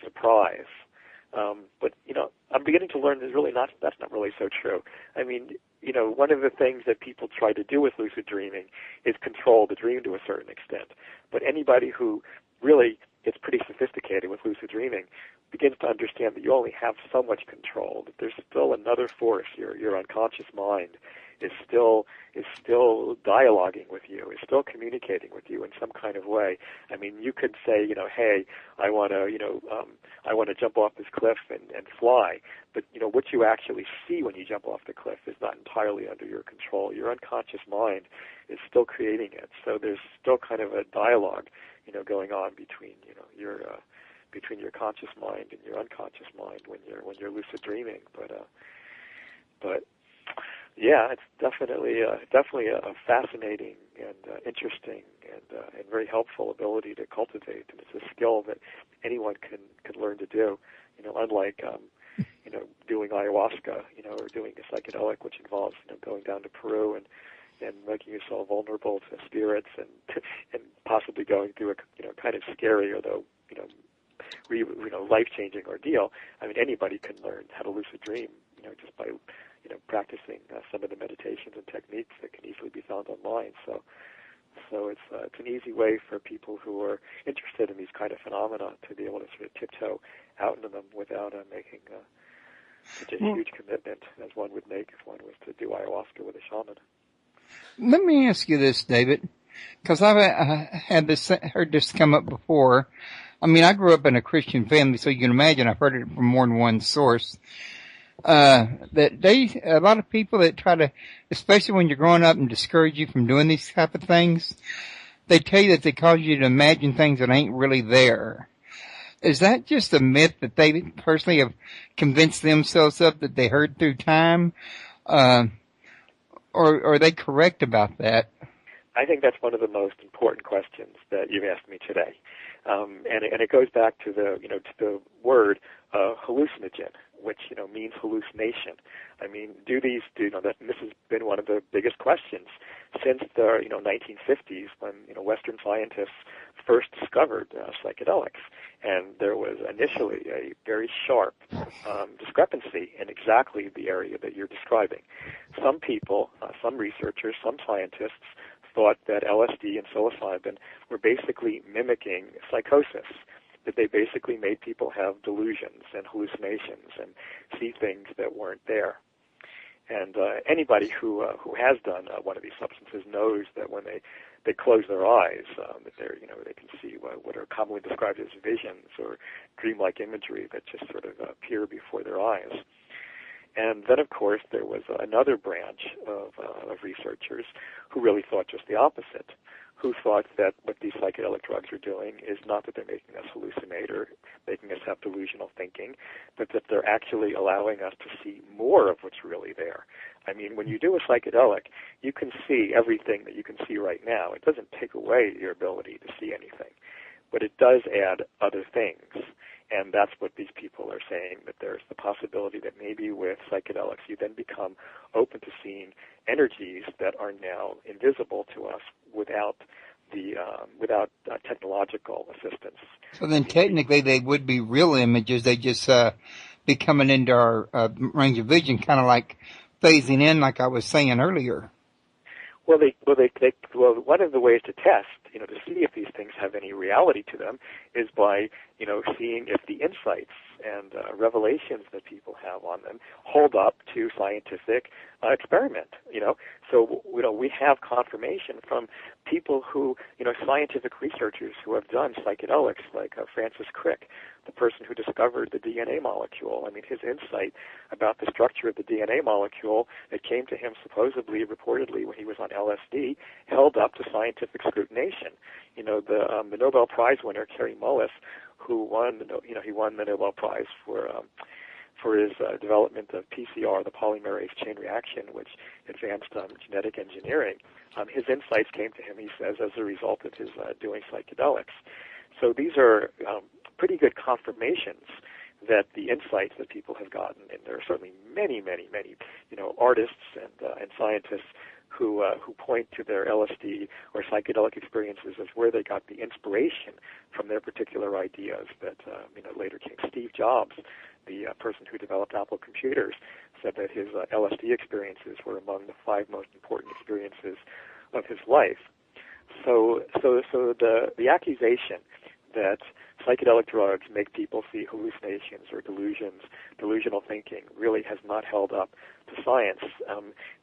surprise. But I'm beginning to learn that's not really so true. One of the things that people try to do with lucid dreaming is control the dream to a certain extent. But anybody who really gets pretty sophisticated with lucid dreaming begins to understand that you only have so much control, that there's still another force, your unconscious mind, is still dialoguing with you, is still communicating with you in some kind of way. I mean, you could say, hey, I want to jump off this cliff and fly, but what you actually see when you jump off the cliff is not entirely under your control. Your unconscious mind is still creating it, so there's still kind of a dialogue, going on between your conscious mind and your unconscious mind when you're lucid dreaming. But yeah, it's definitely a fascinating and interesting and very helpful ability to cultivate, and it's a skill that anyone can learn to do. Unlike doing ayahuasca, or doing a psychedelic, which involves going down to Peru and making yourself vulnerable to spirits and possibly going through a kind of scary, although life-changing ordeal. I mean, anybody can learn how to lucid dream, just by practicing some of the meditations and techniques that can easily be found online. So it's an easy way for people who are interested in these kind of phenomena to be able to sort of tiptoe out into them without making such a huge commitment as one would make if one was to do ayahuasca with a shaman. Let me ask you this, David, because I've heard this come up before. I mean, I grew up in a Christian family, so you can imagine I've heard it from more than one source. That a lot of people that try to, especially when you're growing up, and discourage you from doing these type of things, they tell you that they cause you to imagine things that ain't really there. Is that just a myth that they personally have convinced themselves of that they heard through time? Or are they correct about that? I think that's one of the most important questions that you've asked me today. And it goes back to the word hallucinogen, which means hallucination. I mean, this has been one of the biggest questions since the 1950s, when Western scientists first discovered psychedelics, and there was initially a very sharp discrepancy in exactly the area that you're describing. Some people, some researchers, some scientists thought that LSD and psilocybin were basically mimicking psychosis, that they basically made people have delusions and hallucinations and see things that weren't there. And anybody who has done one of these substances knows that when they close their eyes, that they can see what are commonly described as visions or dreamlike imagery that just sort of appear before their eyes. And then, of course, there was another branch of researchers who really thought just the opposite, who thought that what these psychedelic drugs are doing is not that they're making us hallucinate or making us have delusional thinking, but that they're actually allowing us to see more of what's really there. I mean, when you do a psychedelic, you can see everything that you can see right now. It doesn't take away your ability to see anything, but it does add other things. And that's what these people are saying, that there's the possibility that maybe with psychedelics you then become open to seeing energies that are now invisible to us without technological assistance. So then technically they would be real images. They just be coming into our range of vision, kind of like phasing in, like I was saying earlier. Well, one of the ways to test, to see if these things have any reality to them, is by, seeing if the insights and revelations that people have on them hold up to scientific experiment. So we have confirmation from people who, scientific researchers who have done psychedelics, like Francis Crick, the person who discovered the DNA molecule. I mean, his insight about the structure of the DNA molecule that came to him reportedly when he was on LSD, held up to scientific scrutination. The Nobel Prize winner, Kary Mullis, who won the Nobel Prize for his development of PCR, the polymerase chain reaction, which advanced genetic engineering. His insights came to him, he says, as a result of his doing psychedelics. So these are pretty good confirmations that the insights that people have gotten, and there are certainly many, many, many, artists and scientists who point to their LSD or psychedelic experiences as where they got the inspiration from their particular ideas that later came. Steve Jobs, the person who developed Apple computers, said that his LSD experiences were among the 5 most important experiences of his life. So the accusation that psychedelic drugs make people see hallucinations or delusions, delusional thinking, really has not held up to science.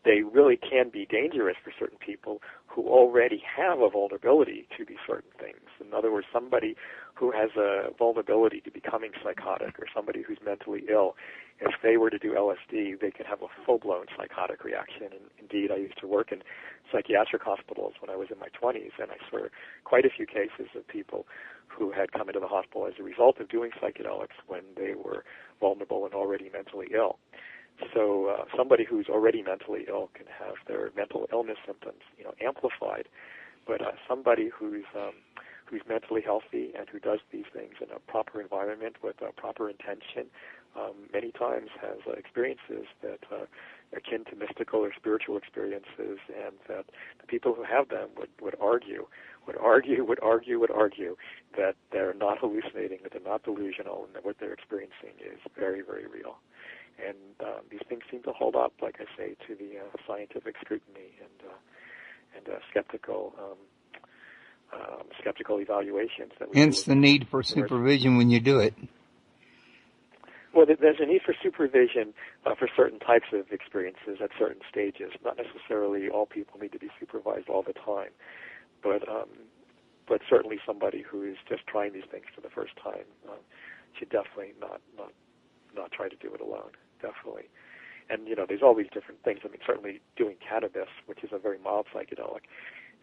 They really can be dangerous for certain people who already have a vulnerability to these certain things. In other words, somebody who has a vulnerability to becoming psychotic or somebody who's mentally ill, if they were to do LSD, they could have a full-blown psychotic reaction. And indeed, I used to work in psychiatric hospitals when I was in my 20s, and I saw quite a few cases of people who had come into the hospital as a result of doing psychedelics when they were vulnerable and already mentally ill. So somebody who's already mentally ill can have their mental illness symptoms, amplified. But somebody who's mentally healthy and who does these things in a proper environment with a proper intention, many times has experiences that are akin to mystical or spiritual experiences, and that the people who have them would argue that they're not hallucinating, that they're not delusional, and that what they're experiencing is very, very real. And these things seem to hold up, like I say, to the scientific scrutiny and skeptical evaluations that we hence the need for supervision when you do it. Well, there's a need for supervision for certain types of experiences at certain stages. Not necessarily all people need to be supervised all the time, but certainly somebody who is just trying these things for the first time should definitely not try to do it alone. Definitely. And there's all these different things. I mean, certainly doing cannabis, which is a very mild psychedelic,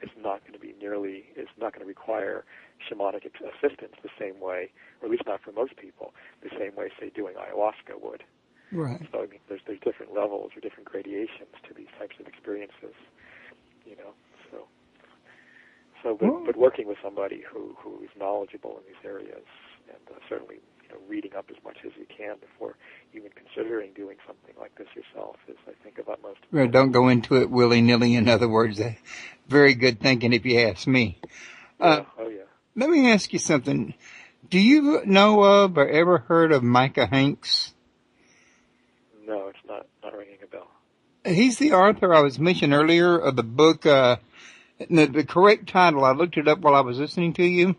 is not going to require shamanic assistance the same way, or at least not for most people, the same way, say, doing ayahuasca would. Right. So, I mean, there's different levels or different gradations to these types of experiences, But working with somebody who is knowledgeable in these areas, and certainly, reading up as much as you can before even considering doing something like this yourself is, I think, of utmost importance. Well, don't go into it willy-nilly. In other words, very good thinking if you ask me. Yeah. Let me ask you something. Do you know of or ever heard of Micah Hanks? No, it's not ringing a bell. He's the author I was mentioning earlier of the book, the correct title, I looked it up while I was listening to you,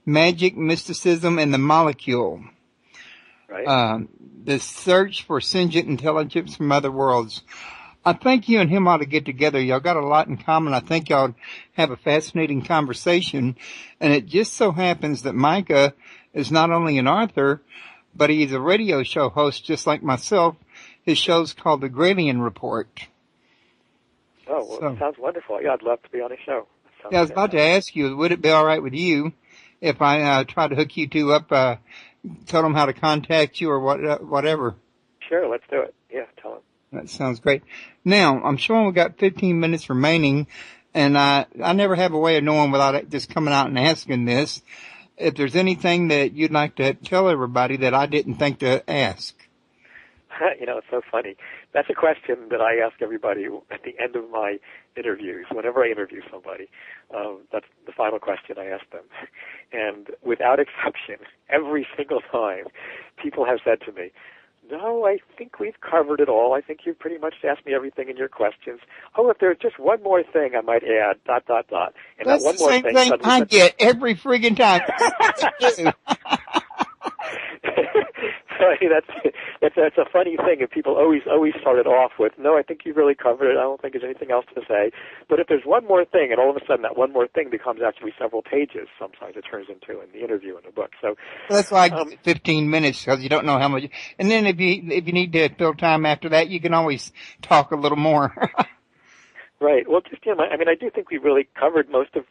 Magic, Mysticism, and the Molecule. Right. The Search for Sentient Intelligence from Other Worlds. I think you and him ought to get together. Y'all got a lot in common. I think y'all have a fascinating conversation. And it just so happens that Micah is not only an author, but he's a radio show host just like myself. His show's called The Gralien Report. Oh, well, it sounds wonderful. Yeah, I'd love to be on a show. Yeah, I was about to ask you, would it be all right with you if I try to hook you two up, tell them how to contact you or whatever? Sure, let's do it. Yeah, tell them. That sounds great. Now, I'm showing we got 15 minutes remaining, and I never have a way of knowing without just coming out and asking this. If there's anything that you'd like to tell everybody that I didn't think to ask. It's so funny. That's a question that I ask everybody at the end of my interviews. Whenever I interview somebody, that's the final question I ask them. And without exception, every single time, people have said to me, "No, I think we've covered it all. I think you've pretty much asked me everything in your questions. Oh, if there's just one more thing I might add, ... And that's that one the more same thing I get every friggin' time. That's a funny thing, and people always start it off with, "No, I think you've really covered it. I don't think there's anything else to say." But if there's one more thing, and all of a sudden that one more thing becomes actually several pages, sometimes it turns into in the interview in the book. So that's why I give it 15 minutes, because you don't know how much. And then if you need to fill time after that, you can always talk a little more. Right. Well, just I do think we really covered most of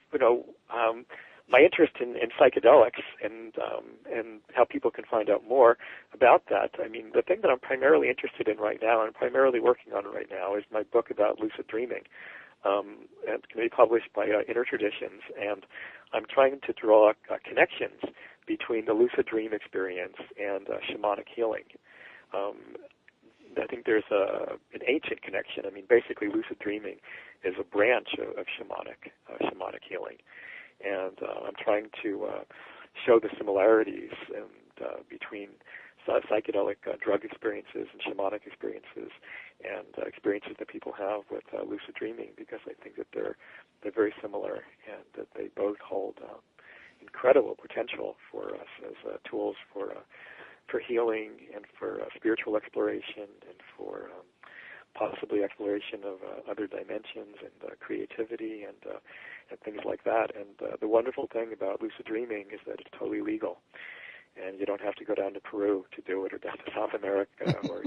my interest in psychedelics and how people can find out more about that. I mean, the thing that I'm primarily interested in right now and primarily working on right now is my book about lucid dreaming. It's going to be published by Inner Traditions, and I'm trying to draw connections between the lucid dream experience and shamanic healing. I think there's an ancient connection. I mean, basically, lucid dreaming is a branch of shamanic healing. And I'm trying to show the similarities between psychedelic drug experiences and shamanic experiences and experiences that people have with lucid dreaming, because I think that they're very similar and that they both hold incredible potential for us as tools for healing and for spiritual exploration and for possibly exploration of other dimensions and creativity and things like that. And the wonderful thing about lucid dreaming is that it's totally legal, and you don't have to go down to Peru to do it, or down to South America, or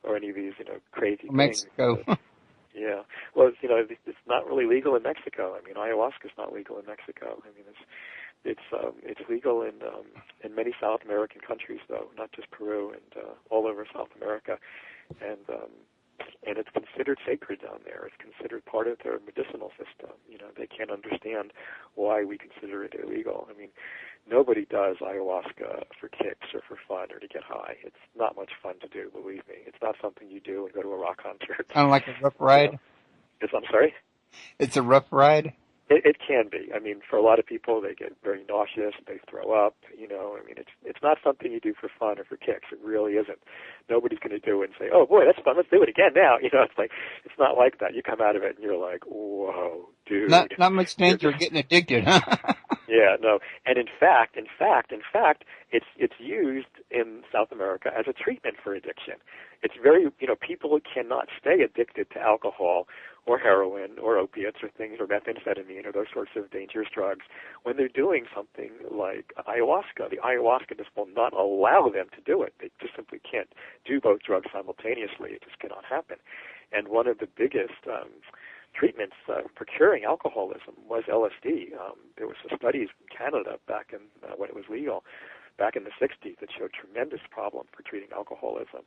or any of these crazy Mexico. things. Yeah, well, it's not really legal in Mexico. I mean, ayahuasca is not legal in Mexico. I mean, it's legal in many South American countries, though, not just Peru, and all over South America, and it's considered sacred down there. It's considered part of their medicinal system. They can't understand why we consider it illegal. I mean, nobody does ayahuasca for kicks or for fun or to get high. It's not much fun to do, believe me. It's not something you do and go to a rock concert. Kind of like a rough ride? I'm sorry? It's a rough ride? It can be. I mean, for a lot of people, they get very nauseous. They throw up. I mean, it's not something you do for fun or for kicks. It really isn't. Nobody's going to do it and say, "Oh boy, that's fun. Let's do it again now." It's not like that. You come out of it and you're like, "Whoa, dude!" Not much danger of getting addicted, huh? Yeah, no. And in fact, it's used in South America as a treatment for addiction. It's very, people cannot stay addicted to alcohol or heroin or opiates or things or methamphetamine or those sorts of dangerous drugs when they're doing something like ayahuasca. The ayahuasca just will not allow them to do it. They just simply can't do both drugs simultaneously. It just cannot happen. And one of the biggest treatments for curing alcoholism was LSD. There was studies in Canada back in when it was legal, back in the 60s, that showed tremendous problem for treating alcoholism.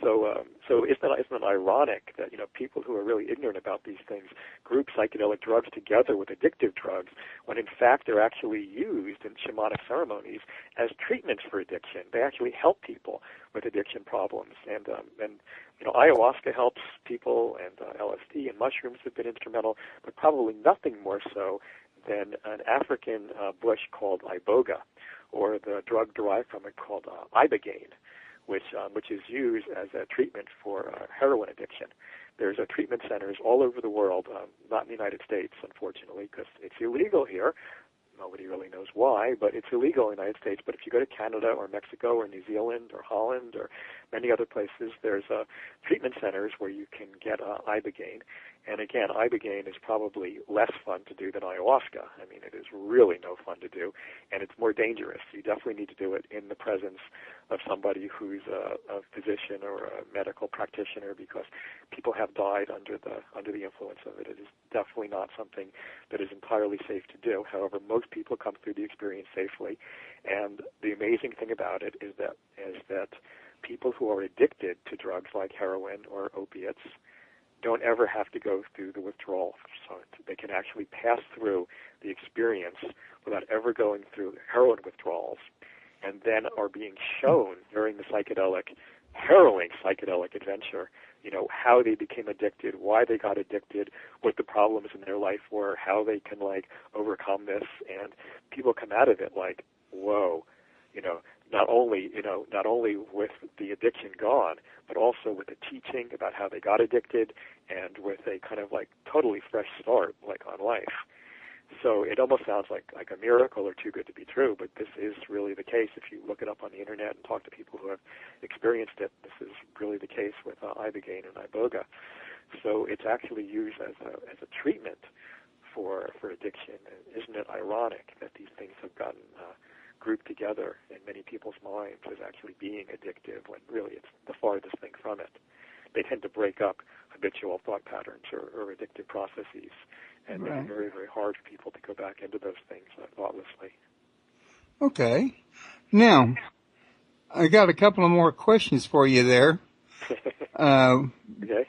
So isn't it ironic that people who are really ignorant about these things group psychedelic drugs together with addictive drugs when in fact they're actually used in shamanic ceremonies as treatments for addiction? They actually help people with addiction problems, and ayahuasca helps people, and LSD and mushrooms have been instrumental, but probably nothing more so than an African bush called iboga, or the drug derived from it called ibogaine, which is used as a treatment for heroin addiction. There's treatment centers all over the world, not in the United States, unfortunately, because it's illegal here. Nobody really knows why, but it's illegal in the United States. But if you go to Canada or Mexico or New Zealand or Holland or many other places, there's treatment centers where you can get ibogaine. And again, ibogaine is probably less fun to do than ayahuasca. I mean, it is really no fun to do, and it's more dangerous. You definitely need to do it in the presence of somebody who's a physician or a medical practitioner, because people have died under the influence of it. It is definitely not something that is entirely safe to do. However, most people come through the experience safely, and the amazing thing about it is that people who are addicted to drugs like heroin or opiates don't ever have to go through the withdrawal. So they can actually pass through the experience without ever going through heroin withdrawals, and then are being shown during the harrowing psychedelic adventure, how they became addicted, why they got addicted, what the problems in their life were, how they can overcome this, and people come out of it like, whoa, not only with the addiction gone, but also with the teaching about how they got addicted, and with a kind of totally fresh start on life. So it almost sounds like a miracle or too good to be true, but this is really the case. If you look it up on the internet and talk to people who have experienced it, this is really the case with ibogaine and iboga. So it's actually used as a treatment for addiction. And isn't it ironic that these things have gotten grouped together in many people's minds as actually being addictive, when really it's the farthest thing from it? They tend to break up habitual thought patterns or addictive processes, and make it very, very hard for people to go back into those things thoughtlessly. Okay. Now, I got a couple of more questions for you there. Okay.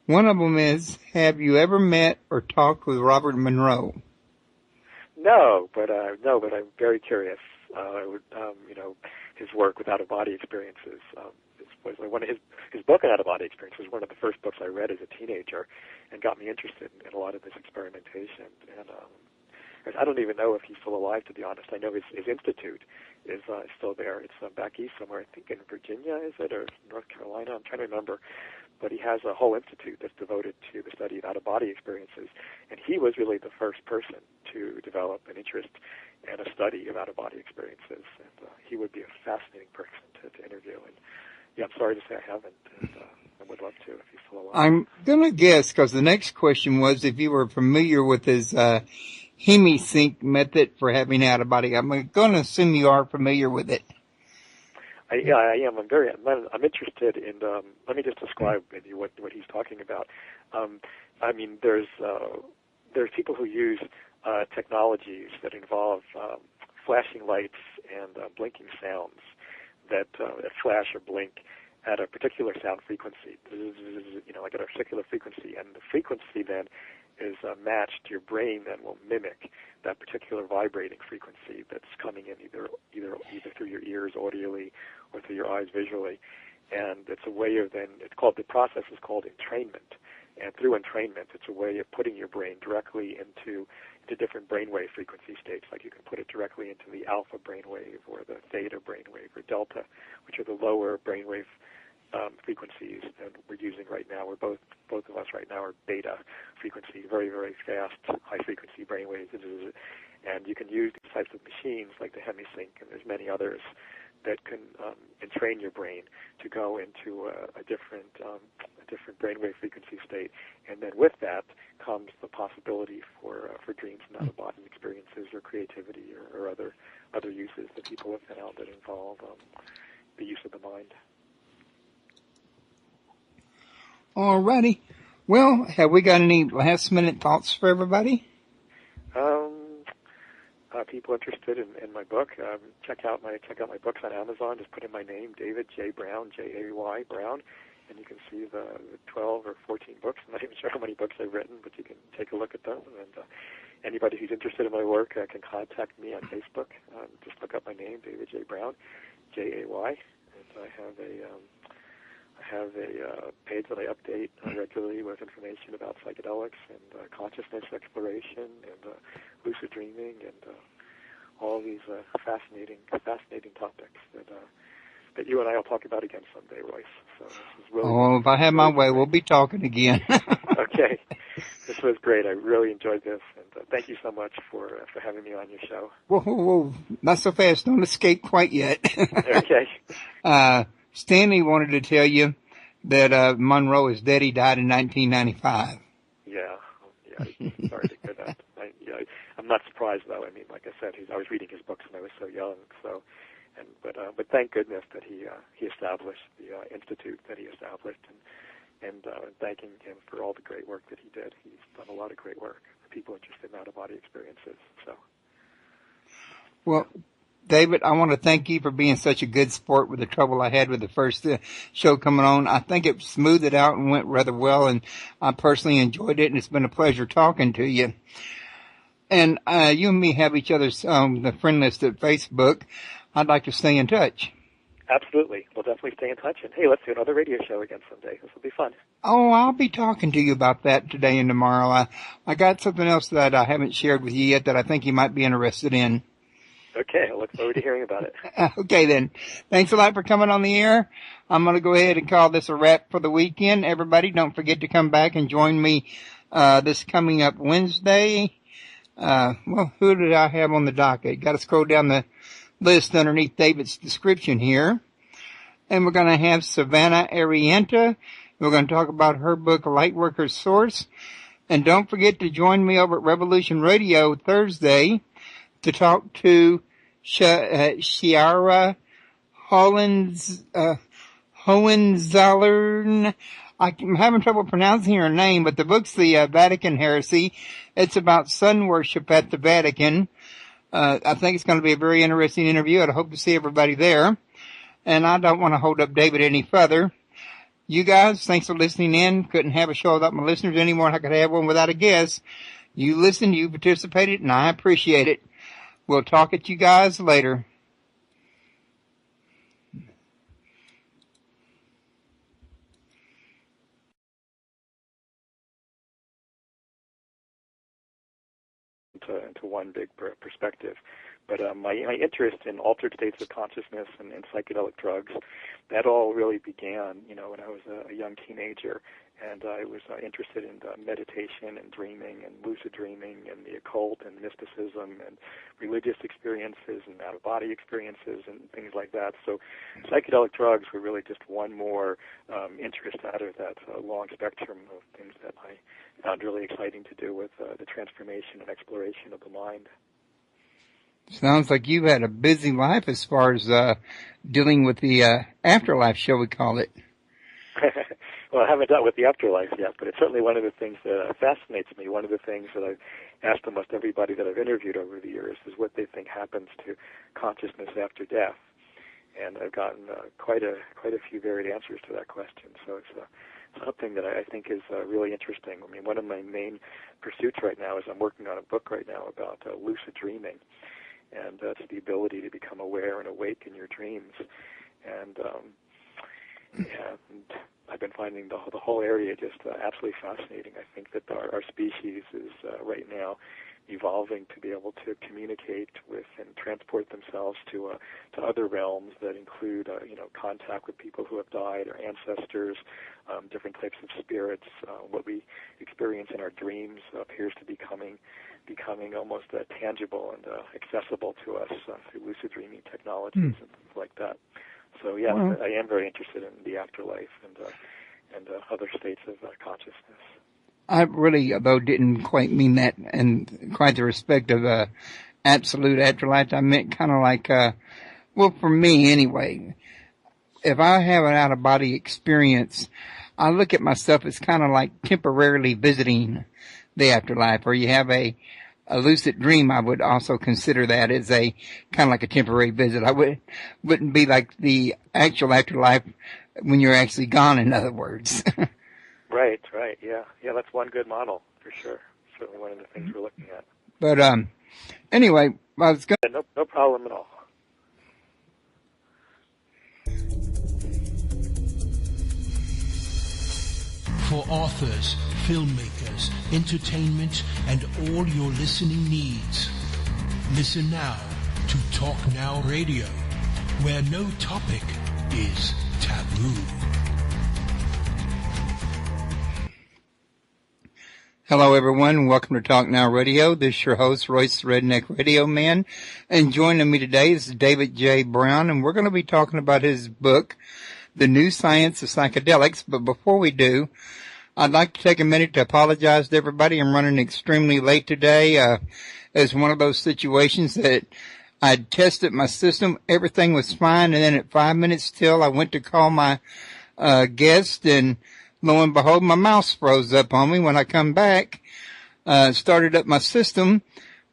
One of them is, have you ever met or talked with Robert Monroe? No, but I'm very curious. His work with out-of-body experiences was one of his book on out-of-body experiences was one of the first books I read as a teenager, and got me interested in a lot of this experimentation. And I don't even know if he's still alive, to be honest. I know his institute is still there. It's back east somewhere, I think in Virginia, is it, or North Carolina? I'm trying to remember. But he has a whole institute that's devoted to the study of out-of-body experiences. And he was really the first person to develop an interest and a study of out-of-body experiences. And he would be a fascinating person to interview. And yeah, I'm sorry to say I haven't, and I would love to if he's still alive. I'm going to guess, because the next question was if you were familiar with his hemisync method for having out-of-body. I'm going to assume you are familiar with it. Yeah, I am. I'm interested in. Let me just describe maybe what he's talking about. I mean, there's people who use technologies that involve flashing lights and blinking sounds that flash or blink at a particular sound frequency. Like at a particular frequency, and the frequency then is matched. Your brain then will mimic that particular vibrating frequency that's coming in either through your ears audially or through your eyes visually. And it's a way of then, the process is called entrainment. And through entrainment, it's a way of putting your brain directly into different brainwave frequency states. Like you can put it directly into the alpha brainwave or the theta brainwave or delta, which are the lower brainwave frequencies that we're using right now. We're both of us right now are beta frequency, very, very fast, high-frequency brainwaves. And you can use these types of machines like the hemisync, and there's many others that can entrain your brain to go into a different brainwave frequency state. And then with that comes the possibility for dreams and out-of-body experiences or creativity or other uses that people have found that involve the use of the mind. All righty. Well, have we got any last-minute thoughts for everybody? People interested in my book, check out my books on Amazon. Just put in my name, David J. Brown, J-A-Y, Brown, and you can see the 12 or 14 books. I'm not even sure how many books I've written, but you can take a look at them. And anybody who's interested in my work can contact me on Facebook. Just look up my name, David J. Brown, J-A-Y, and I have a page that I update regularly with information about psychedelics and consciousness exploration and lucid dreaming and all these fascinating topics that you and I will talk about again someday, Royce. So this is really if I have my way, we'll be talking again. Okay, this was great. I really enjoyed this, and thank you so much for having me on your show. Whoa, not so fast. Don't escape quite yet. Okay. Stanley wanted to tell you that Monroe is dead. He died in 1995. Yeah. Sorry to hear that. I'm not surprised though. I mean, like I said, I was reading his books when I was so young. But thank goodness that he established the institute that he established, and thanking him for all the great work that he did. He's done a lot of great work for people interested in out-of-body experiences. So. Well, David, I want to thank you for being such a good sport with the trouble I had with the first show coming on. I think it smoothed it out and went rather well, and I personally enjoyed it, and it's been a pleasure talking to you. And you and me have each other's the friend list at Facebook. I'd like to stay in touch. Absolutely. We'll definitely stay in touch. And, hey, let's do another radio show again someday. This will be fun. Oh, I'll be talking to you about that today and tomorrow. I got something else that I haven't shared with you yet that I think you might be interested in. Okay, I look forward to hearing about it. Okay, then. Thanks a lot for coming on the air. I'm going to go ahead and call this a wrap for the weekend. Everybody, don't forget to come back and join me this coming up Wednesday. Well, who did I have on the docket? Got to scroll down the list underneath David's description here. And we're going to have Savannah Arienta. We're going to talk about her book, Lightworker's Source. And don't forget to join me over at Revolution Radio Thursday to talk to Chiara Hohenzollern. I'm having trouble pronouncing her name, but the book's the Vatican Heresy. It's about sun worship at the Vatican. I think it's going to be a very interesting interview. I hope to see everybody there. And I don't want to hold up David any further. You guys, thanks for listening in. Couldn't have a show without my listeners any more than I could have one without a guest. You listened, you participated, and I appreciate it. We'll talk at you guys later. Into one big perspective. But my interest in altered states of consciousness and psychedelic drugs, that all really began, when I was a young teenager, And I was interested in meditation and dreaming and lucid dreaming and the occult and mysticism and religious experiences and out-of-body experiences and things like that. So psychedelic drugs were really just one more interest out of that long spectrum of things that I found really exciting to do with the transformation and exploration of the mind. Sounds like you've had a busy life as far as dealing with the afterlife, shall we call it? Well, I haven't dealt with the afterlife yet, but it's certainly one of the things that fascinates me. One of the things that I've asked almost everybody that I've interviewed over the years is what they think happens to consciousness after death. And I've gotten quite a few varied answers to that question. So it's something that I think is really interesting. I mean, one of my main pursuits right now is I'm working on a book right now about lucid dreaming, and it's the ability to become aware and awake in your dreams. And I've been finding the whole area just absolutely fascinating. I think that our species is right now evolving to be able to communicate with and transport themselves to other realms that include contact with people who have died, our ancestors, different types of spirits. What we experience in our dreams appears to be becoming almost tangible and accessible to us through lucid dreaming technologies and things like that. So yes, I am very interested in the afterlife and other states of consciousness. I really, though, didn't quite mean that in quite the respect of absolute afterlife. I meant kind of like, well, for me anyway, if I have an out-of-body experience, I look at myself as kind of like temporarily visiting the afterlife, or you have a lucid dream. I would also consider that as a kind of like a temporary visit. I wouldn't be like the actual afterlife when you're actually gone, in other words. Right, yeah, that's one good model for sure. Certainly one of the things we're looking at. But anyway, I was going. No problem at all. For authors, filmmakers, entertainment, and all your listening needs. Listen now to Talk Now Radio, where no topic is taboo. Hello, everyone. Welcome to Talk Now Radio. This is your host, Royce the Redneck Radio Man. And joining me today is David J. Brown, and we're going to be talking about his book, The New Science of Psychedelics. But before we do, I'd like to take a minute to apologize to everybody. I'm running extremely late today. It's one of those situations that I tested my system. Everything was fine. And then at 5 minutes till, I went to call my guest, and lo and behold, my mouse froze up on me. When I come back, started up my system,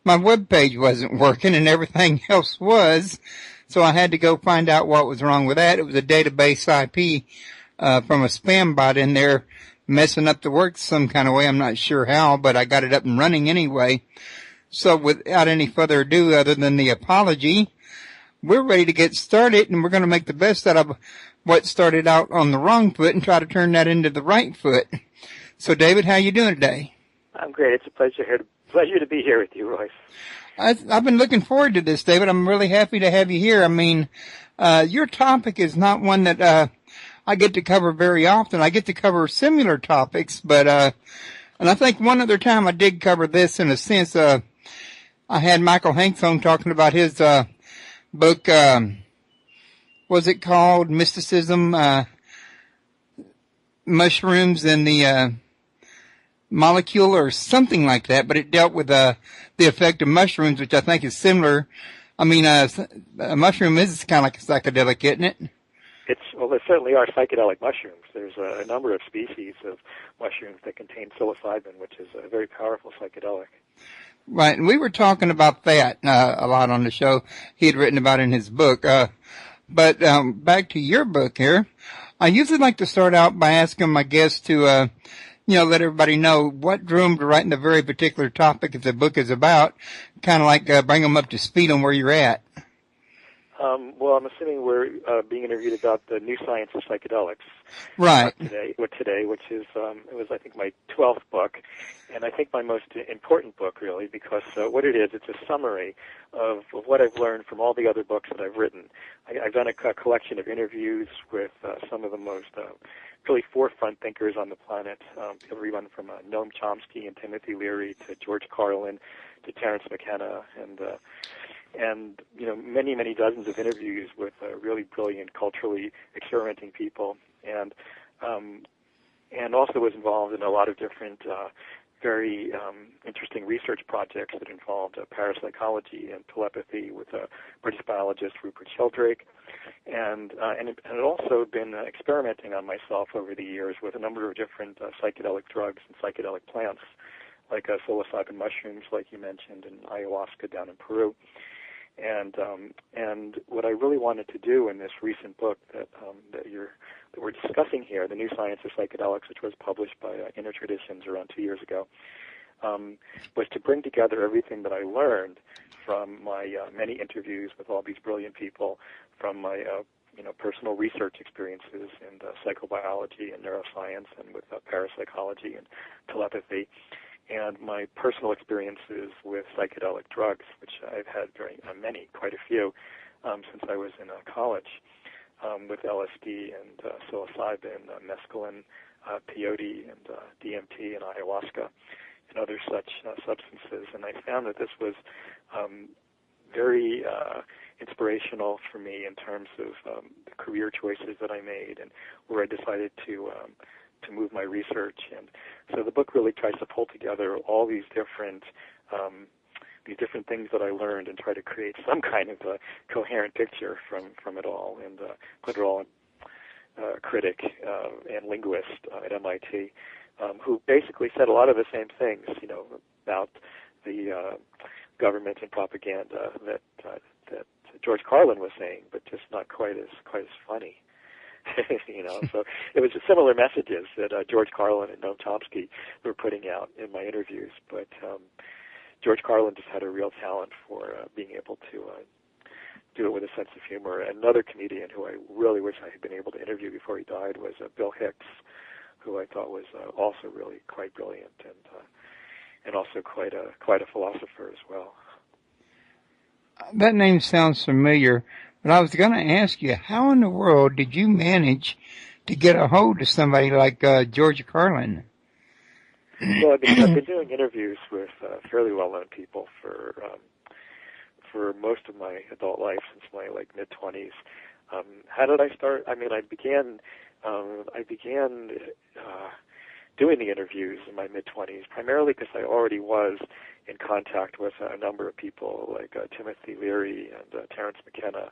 my web page wasn't working and everything else was. So I had to go find out what was wrong with that. It was a database IP from a spam bot in there messing up the work some kind of way. I'm not sure how, but I got it up and running anyway. So without any further ado, other than the apology, we're ready to get started, and we're going to make the best out of what started out on the wrong foot and try to turn that into the right foot. So, David, how you doing today? I'm great. It's a pleasure to be here with you, Royce. I've been looking forward to this, David. I'm really happy to have you here. I mean, your topic is not one that I get to cover very often. I get to cover similar topics, but and I think one other time I did cover this in a sense. I had Michael Hanks on talking about his book. Was it called Mysticism, Mushrooms and the Molecule, or something like that? But it dealt with the effect of mushrooms, which I think is similar. I mean, a mushroom is kind of like a psychedelic, isn't it? There certainly are psychedelic mushrooms. There's a number of species of mushrooms that contain psilocybin, which is a very powerful psychedelic. Right, and we were talking about that a lot on the show. He had written about it in his book. But back to your book here. I usually like to start out by asking my guests to, let everybody know what drew them to writing the very particular topic that the book is about. Kind of like bring them up to speed on where you're at. Well, I'm assuming we're being interviewed about the new Science of Psychedelics. Right. Today, which is, it was, I think, my 12th book, and I think my most important book, really, because what it is, it's a summary of what I've learned from all the other books that I've written. I've done a collection of interviews with some of the most really forefront thinkers on the planet, everyone from Noam Chomsky and Timothy Leary to George Carlin to Terence McKenna, and many dozens of interviews with really brilliant, culturally experimenting people, and also was involved in a lot of different very interesting research projects that involved parapsychology and telepathy with British biologist Rupert Sheldrake, and had also been experimenting on myself over the years with a number of different psychedelic drugs and psychedelic plants, like psilocybin mushrooms, like you mentioned, and ayahuasca down in Peru. And what I really wanted to do in this recent book that we're discussing here, the new Science of Psychedelics, which was published by Inner Traditions around 2 years ago, was to bring together everything that I learned from my many interviews with all these brilliant people, from my personal research experiences in psychobiology and neuroscience, and with parapsychology and telepathy, and my personal experiences with psychedelic drugs, which I've had quite a few, since I was in college, with LSD and psilocybin, mescaline, peyote, and DMT, and ayahuasca, and other such substances. And I found that this was very inspirational for me in terms of the career choices that I made and where I decided to move my research. And so the book really tries to pull together all these different things that I learned and try to create some kind of a coherent picture from it all. And put it all in a critic and linguist at MIT, who basically said a lot of the same things, about the government and propaganda that George Carlin was saying, but just not quite as funny. So it was just similar messages that George Carlin and Noam Chomsky were putting out in my interviews, but George Carlin just had a real talent for being able to do it with a sense of humor. Another comedian who I really wish I had been able to interview before he died was Bill Hicks, who I thought was also really quite brilliant and also quite a philosopher as well. That name sounds familiar. But I was going to ask you, how in the world did you manage to get a hold of somebody like George Carlin? Well, I've been doing interviews with fairly well-known people for most of my adult life, since my mid-20s. How did I start? I mean, I began doing the interviews in my mid-20s, primarily because I already was in contact with a number of people like Timothy Leary and Terence McKenna,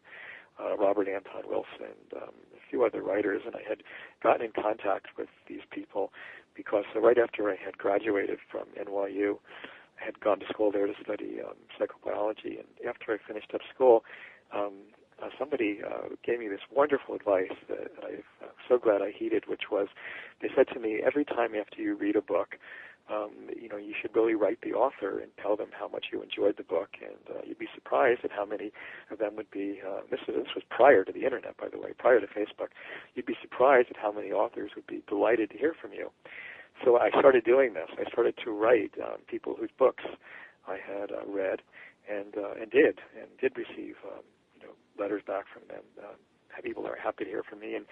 Robert Anton Wilson, a few other writers, and I had gotten in contact with these people because right after I had graduated from NYU, I had gone to school there to study psychobiology, and after I finished up school, somebody gave me this wonderful advice that I'm so glad I heeded, which was, they said to me, every time after you read a book, you should really write the author and tell them how much you enjoyed the book, and you'd be surprised at how many of them would be, this was prior to the internet, by the way, prior to Facebook, you'd be surprised at how many authors would be delighted to hear from you. So I started doing this. I started to write people whose books I had read and did receive letters back from them. People are happy to hear from me. And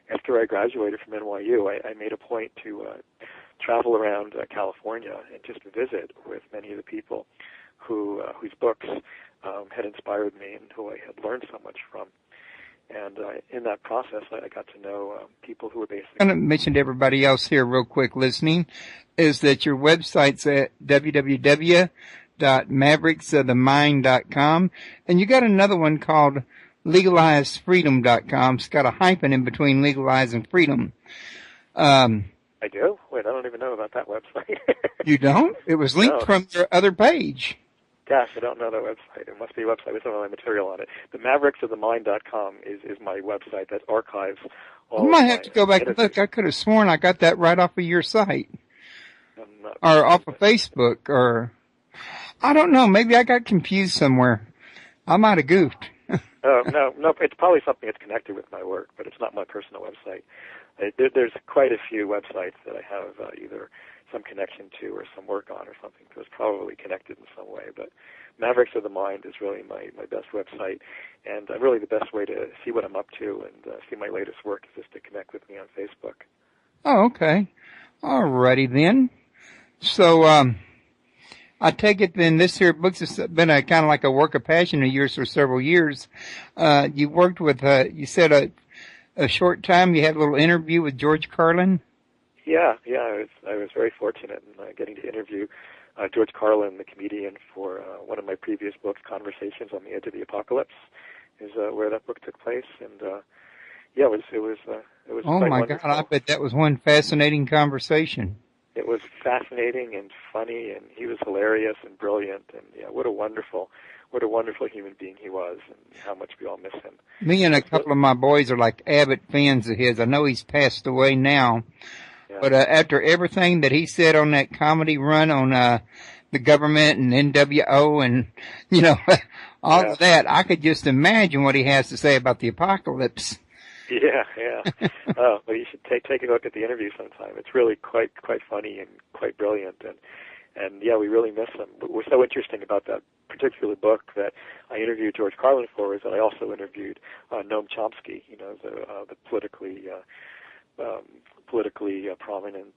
after I graduated from NYU, I made a point to travel around California and just visit with many of the people whose books had inspired me and who I had learned so much from. And in that process, I got to know people who were basically... I'm going to mention to everybody else here real quick listening is that your website's at www.mavericksofthemind.com, and you got another one called legalizedfreedom.com. It's got a hyphen in between legalize and freedom. I do? Wait, I don't even know about that website. You don't? It was linked from your other page. Gosh, I don't know that website. It must be a website with some of my material on it. The mavericksofthemind.com is my website that archives all I might have to go back and look. I could have sworn I got that right off of your site. Or off of Facebook, or... I don't know. Maybe I got confused somewhere. I might have goofed. No. It's probably something that's connected with my work, but it's not my personal website. There's quite a few websites that I have either some connection to or some work on or something, so it's probably connected in some way. But Mavericks of the Mind is really my best website, and really the best way to see what I'm up to and see my latest work is just to connect with me on Facebook. Oh, okay. Alrighty then. So, I take it then this here book's been a kind of like a work of passion of yours for several years. You worked with, you said a short time you had a little interview with George Carlin? Yeah, I was very fortunate in getting to interview George Carlin, the comedian, for one of my previous books, Conversations on the Edge of the Apocalypse, is where that book took place, and it was Oh quite my wonderful. God, I bet that was one fascinating conversation. It was fascinating and funny, and he was hilarious and brilliant, and what a wonderful human being he was, and how much we all miss him. Me and a couple of my boys are like avid fans of his. I know he's passed away now, but after everything that he said on that comedy run on the government and NWO and all of that, I could just imagine what he has to say about the apocalypse. Yeah. Well, you should take a look at the interview sometime. It's really quite funny and quite brilliant, and we really miss him. But what's so interesting about that particular book that I interviewed George Carlin for is that I also interviewed Noam Chomsky, the politically prominent